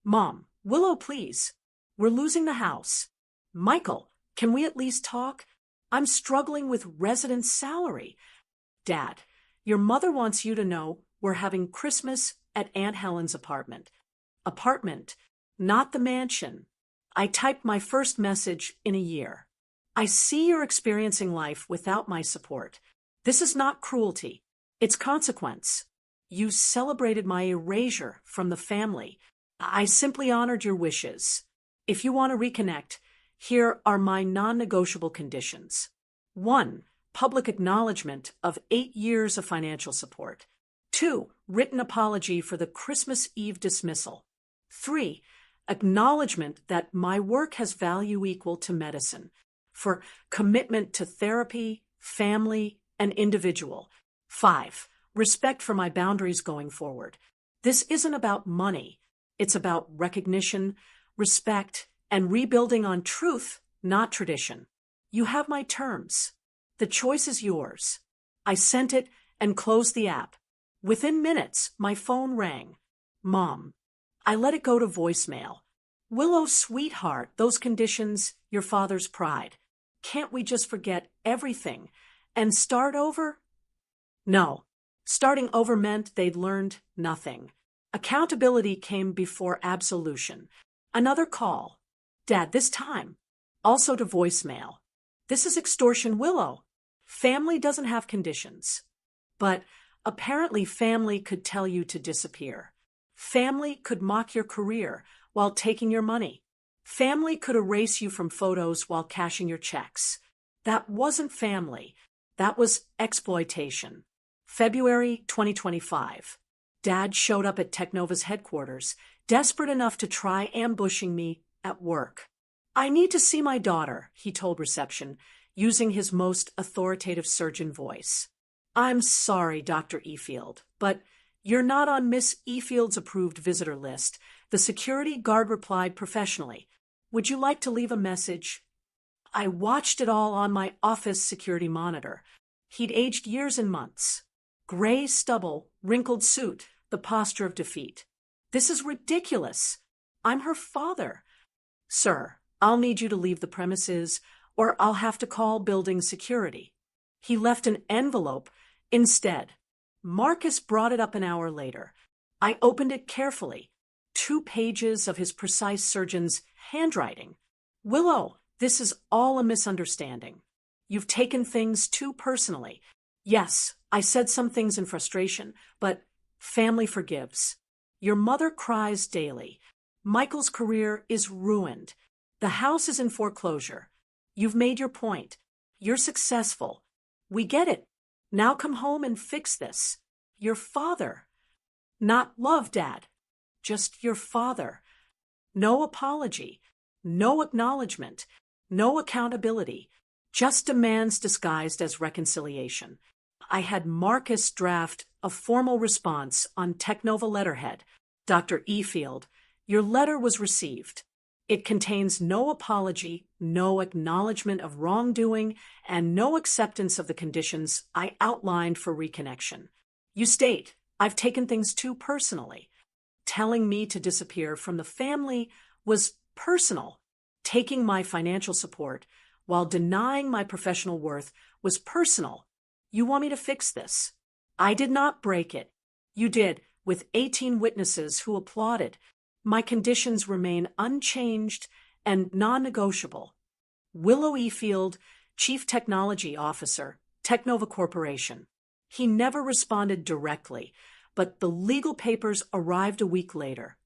Mom, Willow, please. We're losing the house. Michael, can we at least talk? I'm struggling with resident salary. Dad, your mother wants you to know we're having Christmas at Aunt Helen's apartment. Apartment, not the mansion. I typed my first message in a year. I see you're experiencing life without my support. This is not cruelty. It's consequence. You celebrated my erasure from the family. I simply honored your wishes. If you want to reconnect, here are my non-negotiable conditions. 1. Public acknowledgement of 8 years of financial support. 2. Written apology for the Christmas Eve dismissal. 3. Acknowledgement that my work has value equal to medicine. For commitment to therapy, family, and individual. 5. Respect for my boundaries going forward. This isn't about money. It's about recognition, respect, and rebuilding on truth not tradition. You have my terms. The choice is yours. I sent it and closed the app. Within minutes, my phone rang. Mom. I let it go to voicemail. Willow, sweetheart, those conditions, your father's pride. Can't we just forget everything and start over? No. Starting over meant they'd learned nothing. Accountability came before absolution. Another call. Dad, this time. Also to voicemail. This is extortion, Willow. Family doesn't have conditions. But apparently family could tell you to disappear. Family could mock your career while taking your money. Family could erase you from photos while cashing your checks. That wasn't family. That was exploitation. February 2025. Dad showed up at Technova's headquarters, desperate enough to try ambushing me at work. I need to see my daughter, he told reception, using his most authoritative surgeon voice. I'm sorry, Dr. Efield, but you're not on Miss Efield's approved visitor list. The security guard replied professionally. Would you like to leave a message? I watched it all on my office security monitor. He'd aged years and months. Gray stubble, wrinkled suit, the posture of defeat. This is ridiculous. I'm her father. Sir, I'll need you to leave the premises, or I'll have to call building security. He left an envelope instead. Marcus brought it up an hour later. I opened it carefully. 2 pages of his precise surgeon's handwriting. Willow, this is all a misunderstanding. You've taken things too personally. Yes, I said some things in frustration, but family forgives. Your mother cries daily. Michael's career is ruined. The house is in foreclosure. You've made your point. You're successful. We get it. Now come home and fix this. Your father. Not love, Dad. Just your father. No apology. No acknowledgement. No accountability. Just demands disguised as reconciliation. I had Marcus draft a formal response on Technova letterhead. Dr. Efield, your letter was received. It contains no apology, no acknowledgement of wrongdoing, and no acceptance of the conditions I outlined for reconnection. You state, I've taken things too personally. Telling me to disappear from the family was personal. Taking my financial support while denying my professional worth was personal. You want me to fix this? I did not break it. You did, with 18 witnesses who applauded. My conditions remain unchanged and non-negotiable. Willow Efield, Chief Technology Officer, Technova Corporation. He never responded directly, but the legal papers arrived a week later,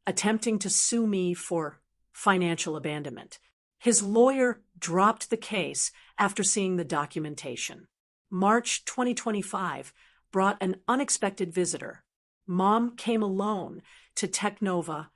attempting to sue me for financial abandonment. His lawyer dropped the case after seeing the documentation. March 2025 brought an unexpected visitor. Mom came alone to Technova,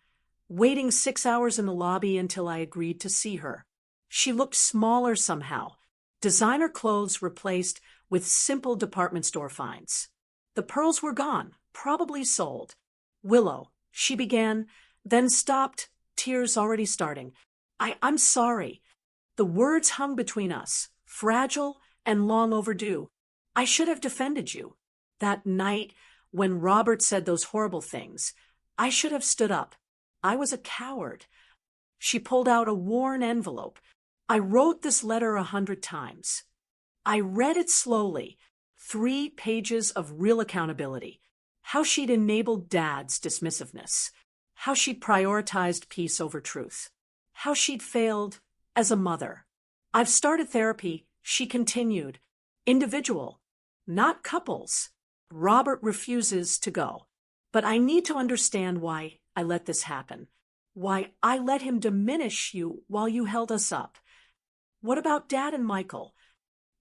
waiting 6 hours in the lobby until I agreed to see her. She looked smaller somehow, designer clothes replaced with simple department store finds. The pearls were gone, probably sold. Willow, she began, then stopped, tears already starting. I'm sorry. The words hung between us, fragile and long overdue. I should have defended you. That night, when Robert said those horrible things, I should have stood up. I was a coward. She pulled out a worn envelope. I wrote this letter 100 times. I read it slowly, 3 pages of real accountability. How she'd enabled Dad's dismissiveness. How she'd prioritized peace over truth. How she'd failed as a mother. I've started therapy, she continued. Individual, not couples. Robert refuses to go. But I need to understand why I let this happen. Why I let him diminish you while you held us up. What about Dad and Michael?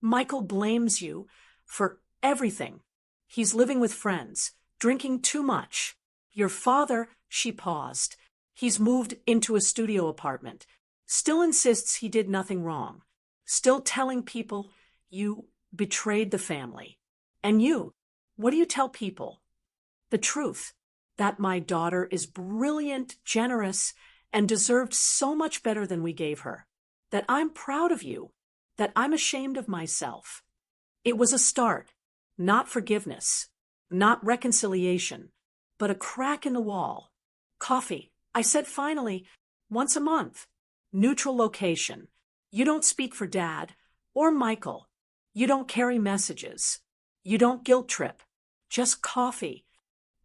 Michael blames you for everything. He's living with friends, drinking too much. Your father, she paused. He's moved into a studio apartment. Still insists he did nothing wrong. Still telling people you betrayed the family. And you, what do you tell people? The truth, that my daughter is brilliant, generous, and deserved so much better than we gave her. that I'm proud of you, that I'm ashamed of myself. It was a start, not forgiveness, not reconciliation, but a crack in the wall. Coffee, I said finally, once a month. Neutral location. You don't speak for Dad or Michael. You don't carry messages. You don't guilt trip. Just coffee.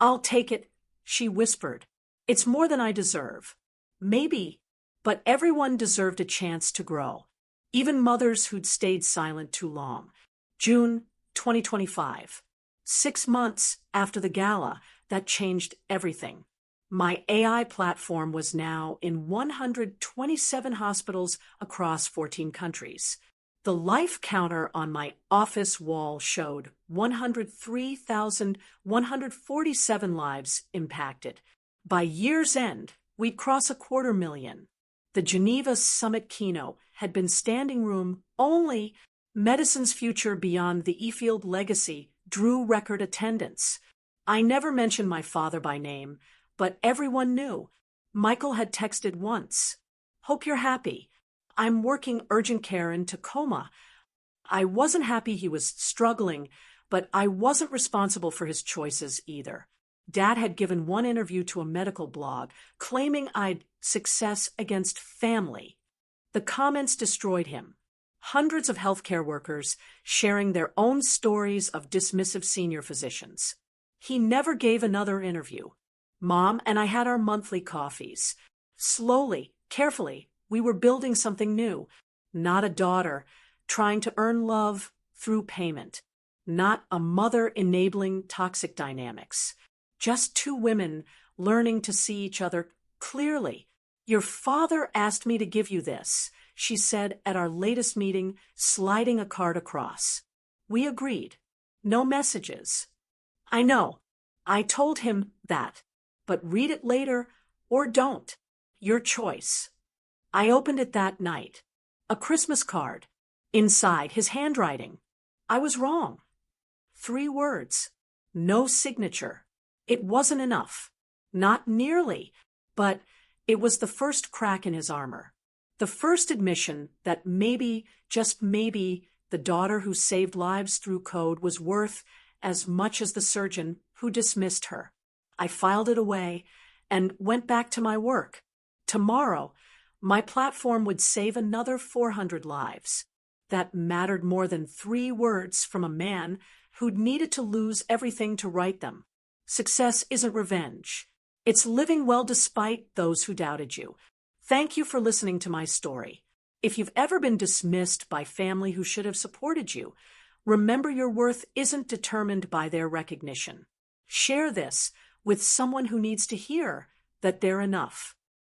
I'll take it, she whispered. It's more than I deserve. Maybe, but everyone deserved a chance to grow. Even mothers who'd stayed silent too long. June 2025. 6 months after the gala, that changed everything. My AI platform was now in 127 hospitals across 14 countries. The life counter on my office wall showed 103,147 lives impacted. By year's end, we'd cross 250,000. The Geneva Summit keynote had been standing room only. Medicine's future beyond the E-field legacy drew record attendance. I never mentioned my father by name, but everyone knew. Michael had texted once. Hope you're happy. I'm working urgent care in Tacoma. I wasn't happy he was struggling, but I wasn't responsible for his choices either. Dad had given one interview to a medical blog, claiming I'd success against family. The comments destroyed him. Hundreds of healthcare workers sharing their own stories of dismissive senior physicians. He never gave another interview. Mom and I had our monthly coffees. Slowly, carefully, we were building something new. Not a daughter trying to earn love through payment. Not a mother enabling toxic dynamics. Just two women learning to see each other clearly. Your father asked me to give you this, she said at our latest meeting, sliding a card across. We agreed. No messages. I know. I told him that. But read it later or don't. Your choice. I opened it that night. A Christmas card. Inside, his handwriting. I was wrong. 3 words. No signature. It wasn't enough. Not nearly. But it was the first crack in his armor. The first admission that maybe, just maybe, the daughter who saved lives through code was worth as much as the surgeon who dismissed her. I filed it away and went back to my work. Tomorrow, my platform would save another 400 lives. That mattered more than 3 words from a man who'd needed to lose everything to write them. Success isn't revenge. It's living well despite those who doubted you. Thank you for listening to my story. If you've ever been dismissed by family who should have supported you, remember your worth isn't determined by their recognition. Share this with someone who needs to hear that they're enough.